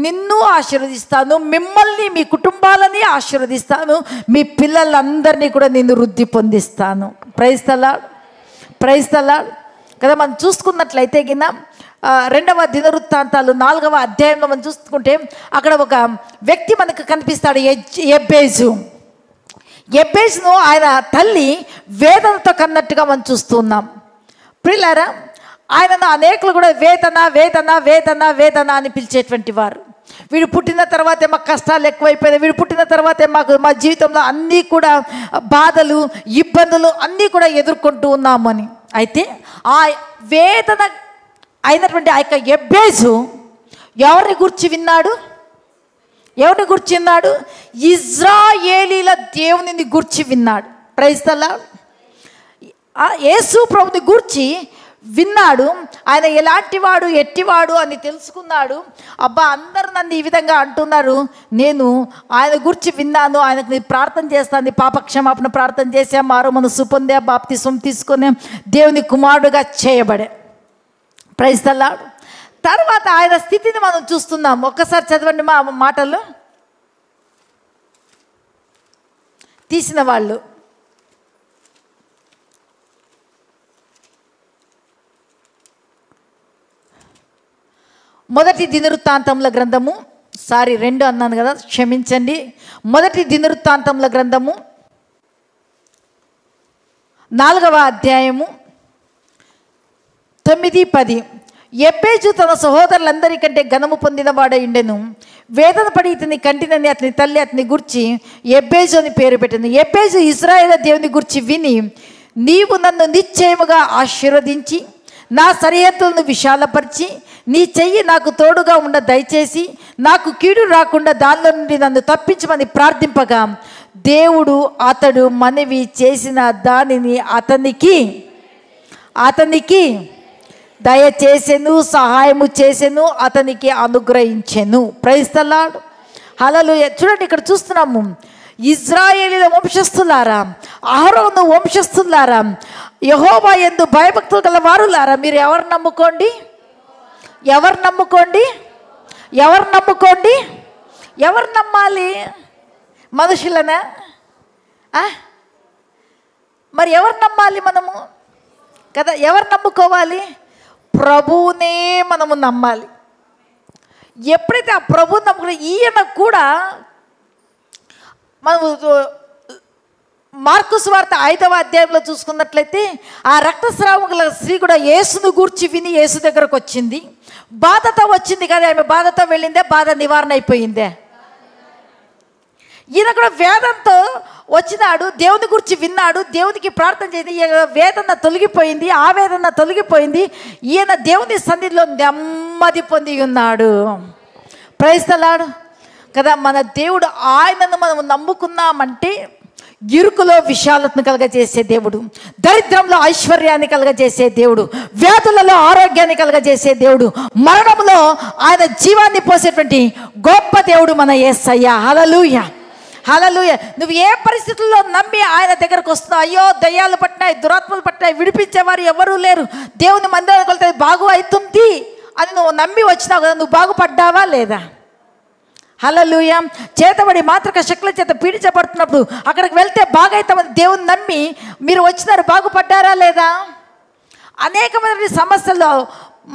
నిన్ను ఆశీర్వదిస్తాను, మిమ్మల్ని మీ కుటుంబాలని ఆశీర్వదిస్తాను, మీ పిల్లలందరినీ కూడా నిన్ను వృద్ధి పొందిస్తాను. Praise the Lord, praise the Lord. కదా మనం చూసుకున్నట్లయితే కింద 2వ దినవృత్తాంతాలు 4వ అధ్యాయంలో మనం చూసుకుంటే అక్కడ ఒక వ్యక్తి మనకు కనిపిస్తాడు, యెబ్బేజును ఆయన తల్లి వేదనతో కన్నట్టుగా మనం చూస్తున్నాం. ప్రియులారా, ఆయనను అనేకులు కూడా వేదన వేదన వేదన వేదన అని పిలిచేటువంటి వారు. వీడు పుట్టిన తర్వాతే మాకు కష్టాలు ఎక్కువైపోయినాయి, వీడు పుట్టిన తర్వాతే మా జీవితంలో అన్నీ కూడా బాధలు ఇబ్బందులు అన్నీ కూడా ఎదుర్కొంటూ ఉన్నామని. అయితే ఆ వేదన అయినటువంటి ఆ యొక్క యెబ్బేజు ఎవరిని గురించి విన్నాడు? ఇజ్రాయేలీల దేవునిని గురించి విన్నాడు. Praise the lord. యేసు ప్రభుని గురించి విన్నాడు. ఆయన ఎలాంటి వాడు, ఎట్టివాడు అని తెలుసుకున్నాడు. అబ్బా, అందరూ నన్ను ఈ విధంగా అంటున్నారు, నేను ఆయన గురించి విన్నాను, ఆయనకు నేను ప్రార్థన చేస్తాను, పాపక్షమాపణ ప్రార్థన చేసా, మారు మనసు పొందే, బాప్తిసం తీసుకునే, దేవుని కుమారుడుగా చేయబడే. Praise the Lord. తర్వాత ఆయన స్థితిని మనం చూస్తున్నాం. ఒక్కసారి చదవండి మా మాటలు. తీసిన వాళ్ళు మొదటి దినవృత్తాంతముల గ్రంథము 2 అన్నాను కదా, క్షమించండి. మొదటి దినవృత్తాంతముల గ్రంథము 4వ అధ్యాయము 9-10. యెబ్బేజు తన సహోదరులందరికంటే ఘనము పొందిన వాడై ఉండెను. వేదన పడి ఇతని కంటినని అతని తల్లి అతని గురించి యెబ్బేజు అని పేరు పెట్టింది. యెబ్బేజు ఇశ్రాయేలు దేవుని గురించి విని, నీవు నన్ను నిశ్చయముగా ఆశీర్వదించి నా సరిహద్దులను విశాలపరిచి నీ చెయ్యి నాకు తోడుగా ఉండ దయచేసి నాకు కీడు రాకుండా దానిలో నుండి నన్ను తప్పించమని ప్రార్థింపగా, దేవుడు అతడు మనవి చేసిన దానిని అతనికి దయచేసెను, సహాయము చేసెను, అతనికి అనుగ్రహించెను. Praise the lord. హల్లెలూయా. చూడండి, ఇక్కడ చూస్తున్నాము, ఇశ్రాయేలీల వంశస్థులారా, అహరోను వంశస్థులారా, యెహోవా యందు భయభక్తులు గల వారులారా, మీరు ఎవరు నమ్ముకోండి? ఎవరు నమ్మాలి? మనుషులనా? మరి ఎవరు నమ్మాలి మనము? కదా, ఎవరు నమ్ముకోవాలి? ప్రభువునే మనము నమ్మాలి. ఎప్పుడైతే ఆ ప్రభువుని నమ్ముకున్న, ఈయన కూడా మనము మార్కు సువార్త 5వ అధ్యాయంలో చూసుకున్నట్లయితే ఆ రక్తస్రావం గల స్త్రీ కూడా యేసును గూర్చి విని యేసు దగ్గరకు వచ్చింది. బాధతో వచ్చింది కదా, ఆమె బాధతో వెళ్ళిందే, బాధ నివారణ అయిపోయిందే. ఈయన కూడా వేదంతో వచ్చినాడు, దేవుని గురించి విన్నాడు, దేవునికి ప్రార్థన చేసి వేదన తొలగిపోయింది, ఆవేదన తొలగిపోయింది. ఈయన దేవుని సన్నిధిలో నెమ్మది పొంది ఉన్నాడు. ప్రైజ్ ది లార్డ్ కదా. మన దేవుడు ఆయనను మనం నమ్ముకున్నామంటే ఇరుకులో విశాలతను కలగజేసే దేవుడు, దరిద్రంలో ఐశ్వర్యాన్ని కలగజేసే దేవుడు, వ్యాధులలో ఆరోగ్యాన్ని కలగజేసే దేవుడు, మరణంలో ఆయన జీవాన్ని పోసేటువంటి గొప్ప దేవుడు మన యేసయ్య. హల్లెలూయా, హల్లెలూయా. నువ్వు ఏ పరిస్థితుల్లో నమ్మి ఆయన దగ్గరకు వస్తున్నావు, అయ్యో దయ్యాలు పట్టినాయి, దురాత్మలు పట్టినాయి, విడిపించేవారు ఎవరూ లేరు, దేవుని మందిరానికి వెళ్తే బాగు అవుతుంది అని నువ్వు నమ్మి వచ్చినావు కదా, నువ్వు బాగుపడ్డావా లేదా? హల్లెలూయా. చేతబడి మాత్రక శక్తుల చేత పీడించబడుతున్నప్పుడు అక్కడికి వెళ్తే బాగైతామని దేవుని నమ్మి మీరు వచ్చినారు, బాగుపడ్డారా లేదా? అనేకమైన సమస్యల్లో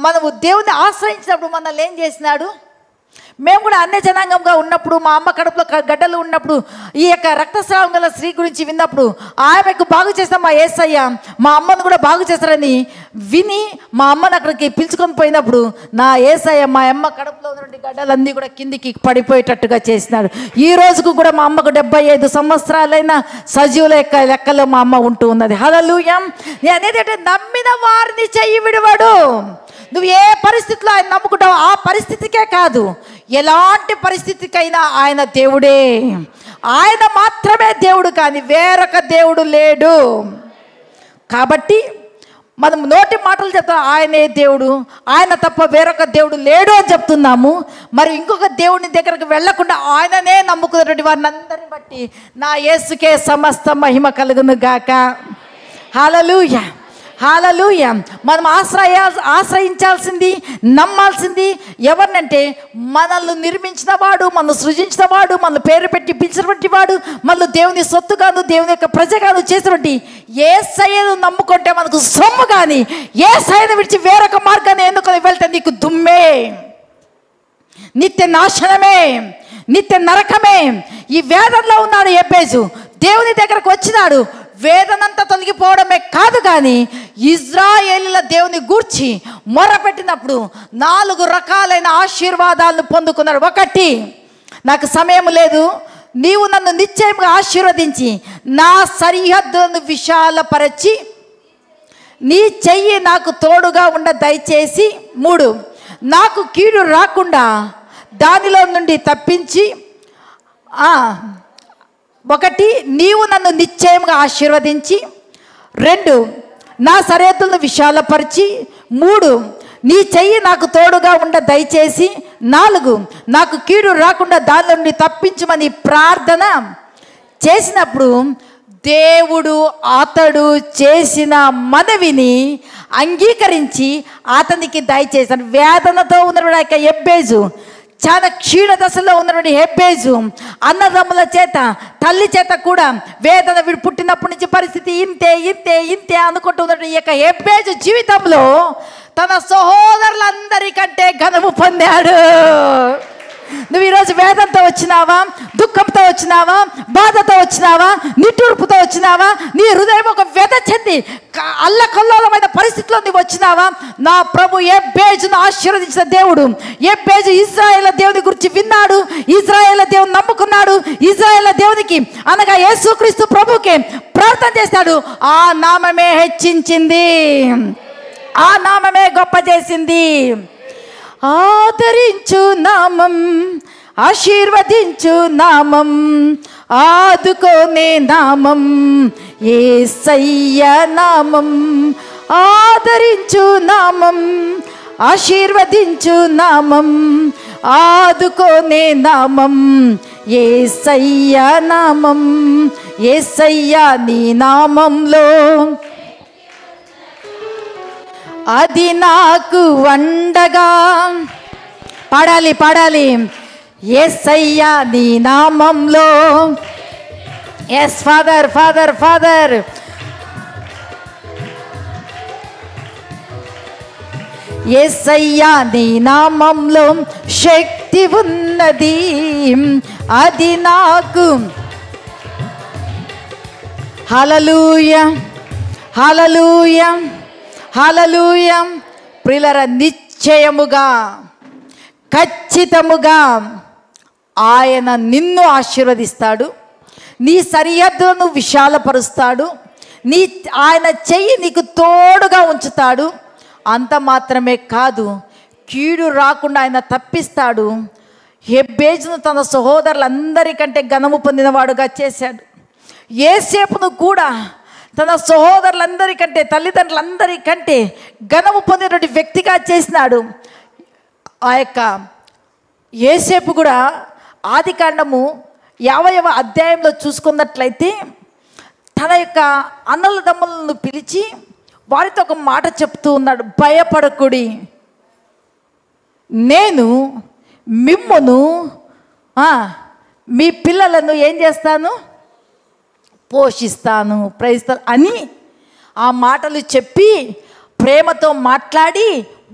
మనము దేవుని ఆశ్రయించినప్పుడు మనల్ని ఏం చేసినాడు? మేము కూడా అన్య జనాంగంగా ఉన్నప్పుడు, మా అమ్మ కడుపులో గడ్డలు ఉన్నప్పుడు, ఈ యొక్క రక్తస్రావం గల స్త్రీ గురించి విన్నప్పుడు ఆమెకు బాగు చేస్తాం మా యేసయ్య మా అమ్మను కూడా బాగు చేస్తారని విని మా అమ్మను అక్కడికి పిలుచుకొని పోయినప్పుడు నా యేసయ్య మా అమ్మ కడుపులో ఉన్నటువంటి గడ్డలన్నీ కూడా కిందికి పడిపోయేటట్టుగా చేసినాడు. ఈ రోజుకు కూడా మా అమ్మకు 75 సంవత్సరాలైన సజీవుల యొక్క లెక్కలో మా అమ్మ ఉంటూ ఉన్నది. హల్లెలూయా. నేనేంటంటే నమ్మిన వారిని చెయ్యి విడివాడు. నువ్వు ఏ పరిస్థితిలో ఆయన నమ్ముకుంటావో ఆ పరిస్థితికే కాదు, ఎలాంటి పరిస్థితికైనా ఆయన దేవుడే. ఆయన మాత్రమే దేవుడు, కానీ వేరొక దేవుడు లేడు. కాబట్టి మనం నోటి మాటలు చెప్తాం ఆయనే దేవుడు, ఆయన తప్ప వేరొక దేవుడు లేడు అని చెప్తున్నాము. మరి ఇంకొక దేవుని దగ్గరకు వెళ్లకుండా ఆయననే నమ్ముకున్నటువంటి వారిని అందరిని బట్టి నా యేసుకే సమస్త మహిమ కలుగును గాక. హల్లెలూయా, హల్లెలూయా. మనం ఆశ్రయించాల్సింది, నమ్మాల్సింది ఎవరినంటే మనల్ని నిర్మించిన వాడు, మనల్ని సృజించిన వాడు, మన పేరు పెట్టి పిలిచినటువంటి వాడు, మనల్ని దేవుని సొత్తుగాను దేవుని యొక్క ప్రజగాను చేసినటువంటి యేసయ్యను నమ్ముకుంటే మనకు సొమ్ము. కానీ యేసయ్యను విడిచి వేరొక మార్గాన్ని ఎన్నుకొని వెళ్తే నీకు దుమ్మే, నిత్య నాశనమే, నిత్య నరకమే. ఈ వేదనలో ఉన్నాడు యెబేజు, దేవుని దగ్గరకు వచ్చినాడు. వేదనంతా తొలగిపోవడమే కాదు, కానీ ఇజ్రాయేలీల దేవుని గూర్చి మొరపెట్టినప్పుడు 4 రకాలైన ఆశీర్వాదాలను పొందుకున్నాడు. 1, నాకు సమయం లేదు, నీవు నన్ను నిశ్చయంగా ఆశీర్వదించి నా సరిహద్దులను విశాలపరచి నీ చెయ్యి నాకు తోడుగా ఉండ దయచేసి. 3, నాకు కీడు రాకుండా దానిలో నుండి తప్పించి. 1, నీవు నన్ను నిశ్చయంగా ఆశీర్వదించి. 2, నా సరిహద్దులను విశాలపరిచి. 3, నీ చెయ్యి నాకు తోడుగా ఉండ దయచేసి. 4, నాకు కీడు రాకుండా దాని నుండి తప్పించమని ప్రార్థన చేసినప్పుడు దేవుడు అతడు చేసిన మనవిని అంగీకరించి అతనికి దయచేశాడు. వేదనతో ఉన్నటువంటి యెబేజు, చాలా క్షీణ దశలో ఉన్నటువంటి యెబేజు అన్నదమ్ముల చేత, తల్లి చేత కూడా వేదన పుట్టినప్పటి నుంచి పరిస్థితి ఇంతే ఇంతే ఇంతే అనుకుంటూ ఉన్నటువంటి ఈ యొక్క యెబేజు జీవితంలో తన సహోదరులందరికంటే ఘనము పొందాడు. నువ్వు ఈరోజు వేదంతో వచ్చినావా, దుఃఖంతో వచ్చినావా, బాధతో వచ్చినావా, నిట్టూర్పుతో వచ్చినావా, నీ హృదయం ఒక వ్యధ చెంది అల్లకల్లోలమైన పరిస్థితిలో నువ్వు వచ్చినావా, నా ప్రభు యెబేజును ఆశీర్వదించిన దేవుడు. యెబేజు ఇశ్రాయేలు దేవుని గురించి విన్నాడు, ఇశ్రాయేలు దేవుని నమ్ముకున్నాడు, ఇశ్రాయేలు దేవునికి అనగా యేసుక్రీస్తు ప్రభుకే ప్రార్థన చేశాడు. ఆ నామమే హెచ్చించింది, ఆ నామమే గొప్ప చేసింది. ఆదరించు నామం, ఆశీర్వదించు నామం, ఆదుకోనే నామం యేసయ్య నామం. ఆదరించు నామం, ఆశీర్వదించు నామం, ఆదుకోనే నామం యేసయ్య నామం. యేసయ్య నీ నామంలో అది నాకు వండగా. పాడాలి పాడాలి. యేసయ్యా నీ నామంలో. Yes father father father. యేసయ్యా నీ నామంలో శక్తి ఉన్నది, అది నాకు. హల్లెలూయా హల్లెలూయా హల్లెలూయా. ప్రియులారా, నిశ్చయముగా ఖచ్చితముగా ఆయన నిన్ను ఆశీర్వదిస్తాడు, నీ సరిహద్దులను విశాలపరుస్తాడు, ఆయన చెయ్యి నీకు తోడుగా ఉంచుతాడు. అంత మాత్రమే కాదు, కీడు రాకుండా ఆయన తప్పిస్తాడు. హెబ్బేజును తన సహోదరులందరికంటే ఘనము పొందినవాడుగా చేశాడు. యోసేపును కూడా తన సహోదరులందరికంటే, తల్లిదండ్రులందరికంటే ఘనము పొందినటువంటి వ్యక్తిగా చేసినాడు. ఆ యొక్క యోసేపు కూడా ఆదికాండము 50వ అధ్యాయంలో చూసుకున్నట్లయితే తన యొక్క అన్నలదమ్ములను పిలిచి వారితో ఒక మాట చెప్తూ ఉన్నాడు, భయపడకుడి, నేను మిమ్మును మీ పిల్లలను ఏం చేస్తాను, పోషిస్తాను. ప్రైజ్ అని ఆ మాటలు చెప్పి ప్రేమతో మాట్లాడి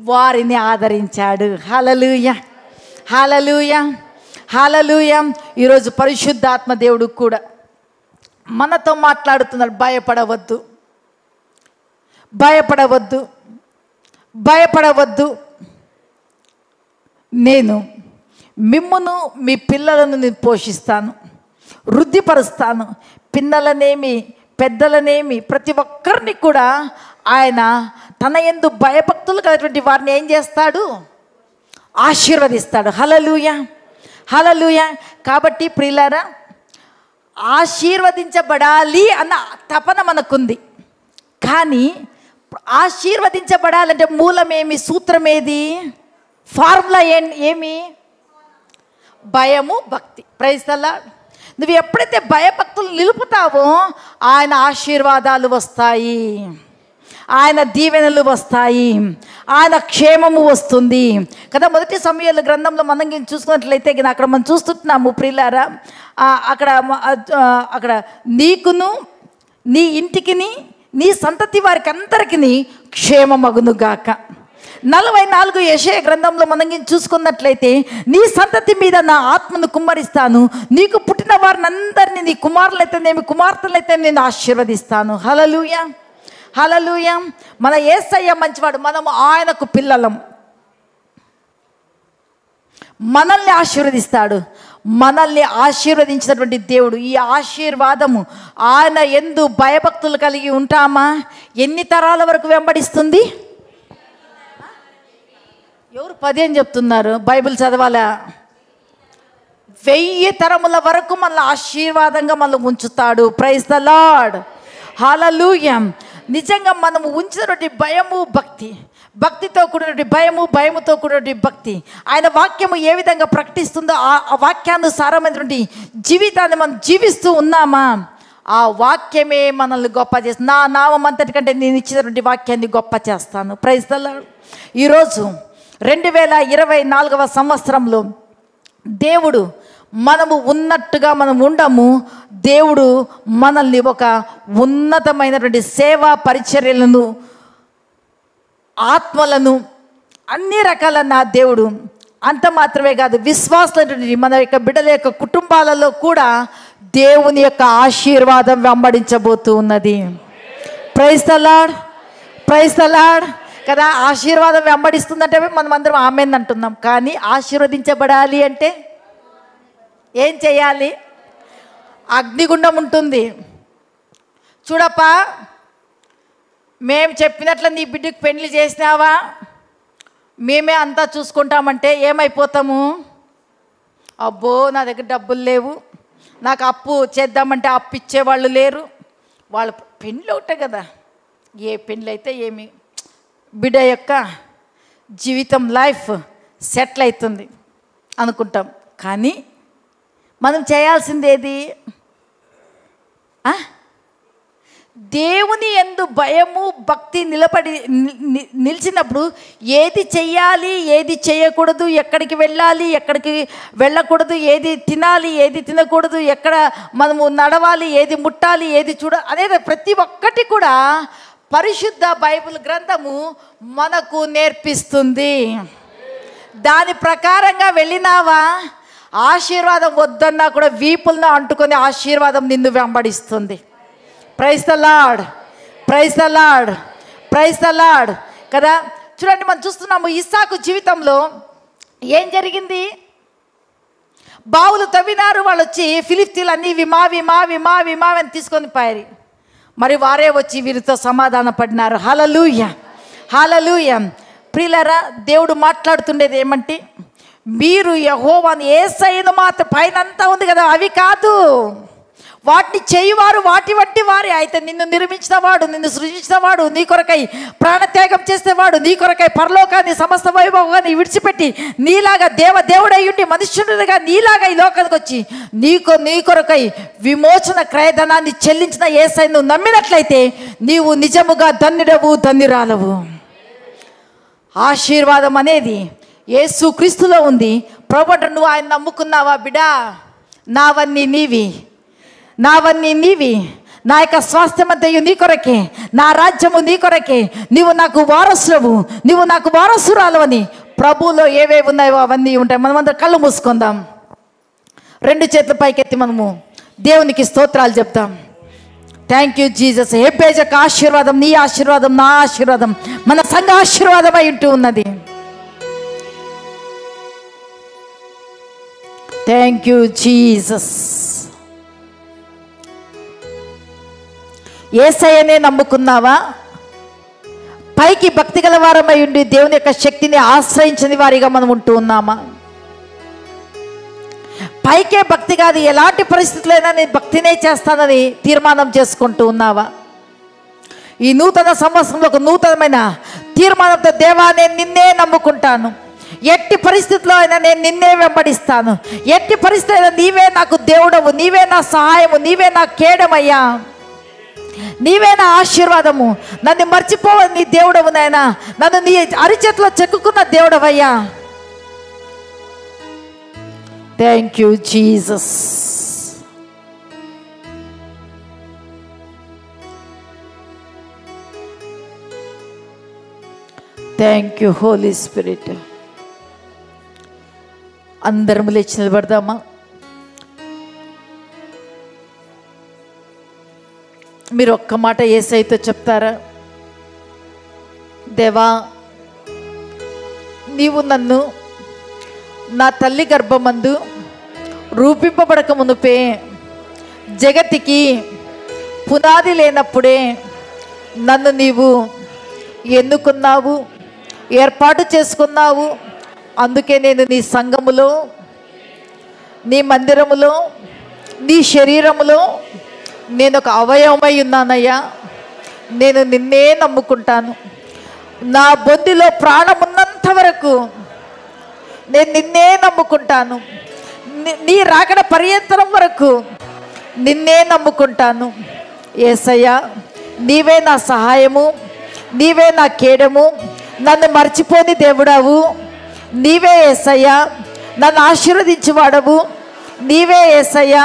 వారిని ఆదరించాడు. హల్లెలూయా, హల్లెలూయా, హల్లెలూయా. ఈరోజు పరిశుద్ధాత్మ దేవుడు కూడా మనతో మాట్లాడుతున్నాడు. భయపడవద్దు, భయపడవద్దు, భయపడవద్దు, నేను మిమ్మును మీ పిల్లలను నేను పోషిస్తాను, వృద్ధిపరుస్తాను. పిన్నలనేమి పెద్దలనేమి ప్రతి ఒక్కరిని కూడా ఆయన తన యందు భయభక్తులు కలిగినటువంటి వారిని ఏం చేస్తాడు, ఆశీర్వదిస్తాడు. హల్లెలూయా, హల్లెలూయా. కాబట్టి ప్రియులారా, ఆశీర్వదించబడాలి అన్న తపన మనకుంది. కానీ ఆశీర్వదించబడాలంటే మూలమేమి, సూత్రమేది, ఫార్ములా ఏమి? భయము, భక్తి. Praise the Lord. నువ్వు ఎప్పుడైతే భయభక్తులు నిలుపుతావో ఆయన ఆశీర్వాదాలు వస్తాయి, ఆయన దీవెనలు వస్తాయి, ఆయన క్షేమము వస్తుంది కదా. మొదటి సమూయేలు గ్రంథంలో మనం చూసుకున్నట్లయితే అక్కడ మనం చూస్తున్నాము ప్రియులారా, అక్కడ నీకును నీ ఇంటికిని నీ సంతతి వారికి అందరికీ క్షేమమగునుగాక. 44 యెషయా గ్రంథంలో మనం చూసుకున్నట్లయితే నీ సంతతి మీద నా ఆత్మను కుమ్మరిస్తాను, నీకు పుట్టిన వారిని అందరినీ, నీ కుమారులైతేనేమి కుమార్తెలైతే నేను ఆశీర్వదిస్తాను. హల్లెలూయా, హల్లెలూయా. మన యేసయ్య మంచివాడు, మనము ఆయనకు పిల్లలం. మనల్ని ఆశీర్వదిస్తాడు. మనల్ని ఆశీర్వదించినటువంటి దేవుడు. ఈ ఆశీర్వాదము ఆయన యందు భయభక్తులు కలిగి ఉంటామా ఎన్ని తరాల వరకు వెంబడిస్తుంది? ఎవరు 10 అని చెప్తున్నారు? బైబిల్ చదవాలా? 1000 తరముల వరకు మనల్ని ఆశీర్వాదంగా మనల్ని ఉంచుతాడు. ప్రైజ్ ద లార్డ్, హల్లెలూయా. నిజంగా మనము ఉంచినటువంటి భయము, భక్తి, భక్తితో కూడినటువంటి భయము, భయముతో కూడినటువంటి భక్తి, ఆయన వాక్యము ఏ విధంగా ప్రకటిస్తుందో ఆ వాక్యానుసారమైనటువంటి జీవితాన్ని మనం జీవిస్తూ ఉన్నామా, ఆ వాక్యమే మనల్ని గొప్ప చేస్తుంది. నా నామం అంతటి కంటే నేను ఇచ్చినటువంటి వాక్యాన్ని గొప్ప చేస్తాను. Praise the Lord. ఈరోజు 2024వ సంవత్సరంలో దేవుడు మనము ఉన్నట్టుగా మనం ఉండము. దేవుడు మనల్ని ఒక ఉన్నతమైనటువంటి సేవా పరిచర్యలను, ఆత్మలను, అన్ని రకాల నా దేవుడు. అంత మాత్రమే కాదు, విశ్వాసులైనటువంటి మన యొక్క బిడ్డల యొక్క కుటుంబాలలో కూడా దేవుని యొక్క ఆశీర్వాదం వెంబడించబోతూ ఉన్నది. Praise the lord, praise the Lord కదా. ఆశీర్వాదం వెంబడిస్తుందంటే మనం అందరం ఆమేన్ అంటున్నాం. కానీ ఆశీర్వదించబడాలి అంటే ఏం చేయాలి? అగ్నిగుండం ఉంటుంది. చూడప్పా, మేము చెప్పినట్లు నీ బిడ్డకు పెళ్లి చేసినావా, మేమే అంతా చూసుకుంటామంటే ఏమైపోతాము? అబ్బో నా దగ్గర డబ్బులు లేవు, నాకు అప్పు చేద్దామంటే అప్పు ఇచ్చేవాళ్ళు లేరు. వాళ్ళ పెళ్ళి ఒకటే కదా, ఏ పెళ్ళి అయితే ఏమి, బిడ్డ యొక్క జీవితం, లైఫ్ సెటిల్ అవుతుంది అనుకుంటాం. కానీ మనం చేయాల్సింది ఏది? దేవుని యందు భయము, భక్తి నిలిచినప్పుడు ఏది చెయ్యాలి, ఏది చేయకూడదు, ఎక్కడికి వెళ్ళాలి, ఎక్కడికి వెళ్ళకూడదు, ఏది తినాలి, ఏది తినకూడదు, ఎక్కడ మనము నడవాలి, ఏది ముట్టాలి, ఏది చూడాలి అనేది ప్రతి ఒక్కటి కూడా పరిశుద్ధ బైబిల్ గ్రంథము మనకు నేర్పిస్తుంది. దాని ప్రకారంగా వెళ్ళినావా, ఆశీర్వాదం వద్దన్నా కూడా వీపులను అంటుకొని ఆశీర్వాదం నిన్ను వెంబడిస్తుంది. Praise the lord, praise the lord, praise the Lord కదా. చూడండి, మనం చూస్తున్నాము ఇస్సాకు జీవితంలో ఏం జరిగింది? బావులు తవ్వినారు. వాళ్ళు వచ్చి ఫిలిస్తీన్లు అన్నీ ఇవి మావి మావి మావి మావి అని తీసుకొని పోయారు. మరి వారే వచ్చి వీరితో సమాధాన పడినారు. హల్లెలూయా, హల్లెలూయా. ప్రియులారా, దేవుడు మాట్లాడుతుండేది ఏమంటే, మీరు యెహోవాను యేసయ్యను మాత్రం, పైన అంతా ఉంది కదా, అవి కాదు, వాటిని చేయువారు వాటి వంటి వారే. అయితే నిన్ను నిర్మించిన వాడు, నిన్ను సృజించిన వాడు, నీ కొరకై ప్రాణత్యాగం చేసేవాడు, నీ కొరకై పరలోకాన్ని సమస్త వైభవాన్ని విడిచిపెట్టి నీలాగా దేవుడై ఉండి మనుష్యుడిగా నీలాగా ఈ లోకానికి వచ్చి నీ కొరకై విమోచన క్రయధనాన్ని చెల్లించిన యేసయ్యను నువ్వు నమ్మినట్లయితే నీవు నిజముగా ధన్యుడవు, ధన్యురాలవు. ఆశీర్వాదం అనేది యేసు క్రీస్తులో ఉంది. ప్రభువు, నువ్వు ఆయన నమ్ముకున్నావా బిడా? నావన్నీ నీవి, నావన్నీ నీవి, నా యొక్క స్వాస్థ్యమంతయు నీ కొరకే, నా రాజ్యము నీ కొరకే, నీవు నాకు వారసులవు, నీవు నాకు వారసురాలు అని ప్రభువులో ఏవేవి ఉన్నాయో అవన్నీ ఉంటాయి. మనమందరం కళ్ళు మూసుకుందాం, 2 చేతుల పైకెత్తి మనము దేవునికి స్తోత్రాలు చెప్తాం. Thank you Jesus. హెబ్బేజక ఆశీర్వాదం, నీ ఆశీర్వాదం, నా ఆశీర్వాదం, మన సంఘ ఆశీర్వాదం అయి ఉంటూ ఉన్నది. Thank you Jesus. యేసయ్యనే నమ్ముకున్నావా? పైకి భక్తి గల వారమై ఉండి దేవుని యొక్క శక్తిని ఆశ్రయించని వారిగా మనం ఉంటూ ఉన్నామా? పైకే భక్తి కాదు, ఎలాంటి పరిస్థితులైనా నేను భక్తినే చేస్తానని తీర్మానం చేసుకుంటూ ఉన్నావా? ఈ నూతన సంవత్సరంలో ఒక నూతనమైన తీర్మానంతో, దేవా నేను నిన్నే నమ్ముకుంటాను, ఎట్టి పరిస్థితుల్లో అయినా నేను నిన్నే వెంబడిస్తాను, ఎట్టి పరిస్థితి అయినా నీవే నాకు దేవుడవు, నీవే నా సహాయము, నీవే నా కేడమయ్యా, నీవే నా ఆశీర్వాదము, నన్ను మర్చిపోవని నీ దేవుడవు నాయనా, నన్ను నీ అరిచేతిలో చెక్కుకున్న దేవుడవయ్యా. Thank you Jesus. Thank you Holy Spirit. అందరం లేచి నిలబడదామా? మీరు ఒక్క మాట యేసయ్యతో చెప్తారా? దేవా, నీవు నన్ను నా తల్లి గర్భమందు రూపింపబడక మునుపే, జగతికి పునాది లేనప్పుడే నన్ను నీవు ఎన్నుకున్నావు, ఏర్పాటు చేసుకున్నావు. అందుకే నేను నీ సంఘములో, నీ మందిరములో, నీ శరీరములో నేను ఒక అవయవమై ఉన్నానయ్యా. నేను నిన్నే నమ్ముకుంటాను. నా బొందిలో ప్రాణం ఉన్నంత వరకు నేను నిన్నే నమ్ముకుంటాను. నీ రాకడ పర్యంతరం వరకు నిన్నే నమ్ముకుంటాను. యేసయ్యా, నీవే నా సహాయము, నీవే నా కేడము, నన్ను మర్చిపోని దేవుడావు నీవే. యేసయ్యా, నన్ను ఆశీర్వదించువాడవు నీవే. యేసయ్యా,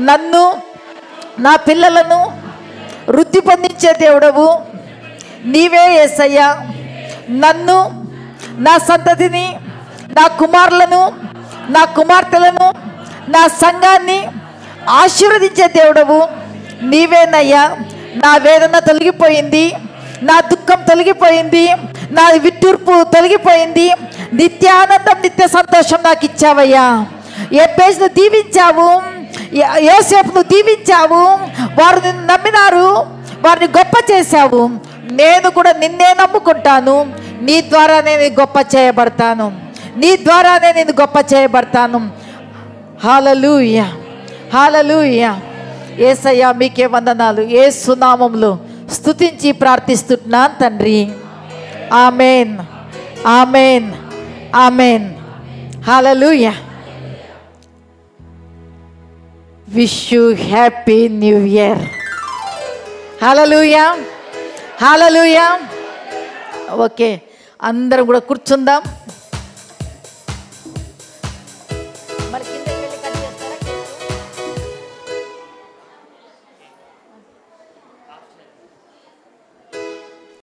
నన్ను, నా పిల్లలను వృద్ధి పొందించే దేవుడవు నీవే. యేసయ్యా, నన్ను, నా సంతతిని, నా కుమారులను, నా కుమార్తెలను, నా సంఘాన్ని ఆశీర్వదించే దేవుడవు నీవేనయ్యా. నా వేదన తొలగిపోయింది, నా దుఃఖం తొలగిపోయింది, నా విట్టూర్పు తొలగిపోయింది. నిత్యానందం, నిత్య సంతోషం నాకు ఇచ్చావయ్యా. ఎబ్బేసును దీవించావు, యోసేపును దీవించావు. వారు నిన్ను నమ్మినారు, వారిని గొప్ప చేశావు. నేను కూడా నిన్నే నమ్ముకుంటాను. నీ ద్వారానే నేను గొప్ప చేయబడతాను, నీ ద్వారానే నేను గొప్ప చేయబడతాను. హల్లెలూయా, హల్లెలూయా. యేసయ్యా, మీకే వందనాలు. యేసు నామములో స్తుతించి ప్రార్థిస్తున్నాను తండ్రి. ఆమేన్, ఆమేన్, ఆమేన్. హల్లెలూయా. Wish you happy new year. హల్లెలూయా, హల్లెలూయా. ఓకే, అందరం కూడా కూర్చుందాం.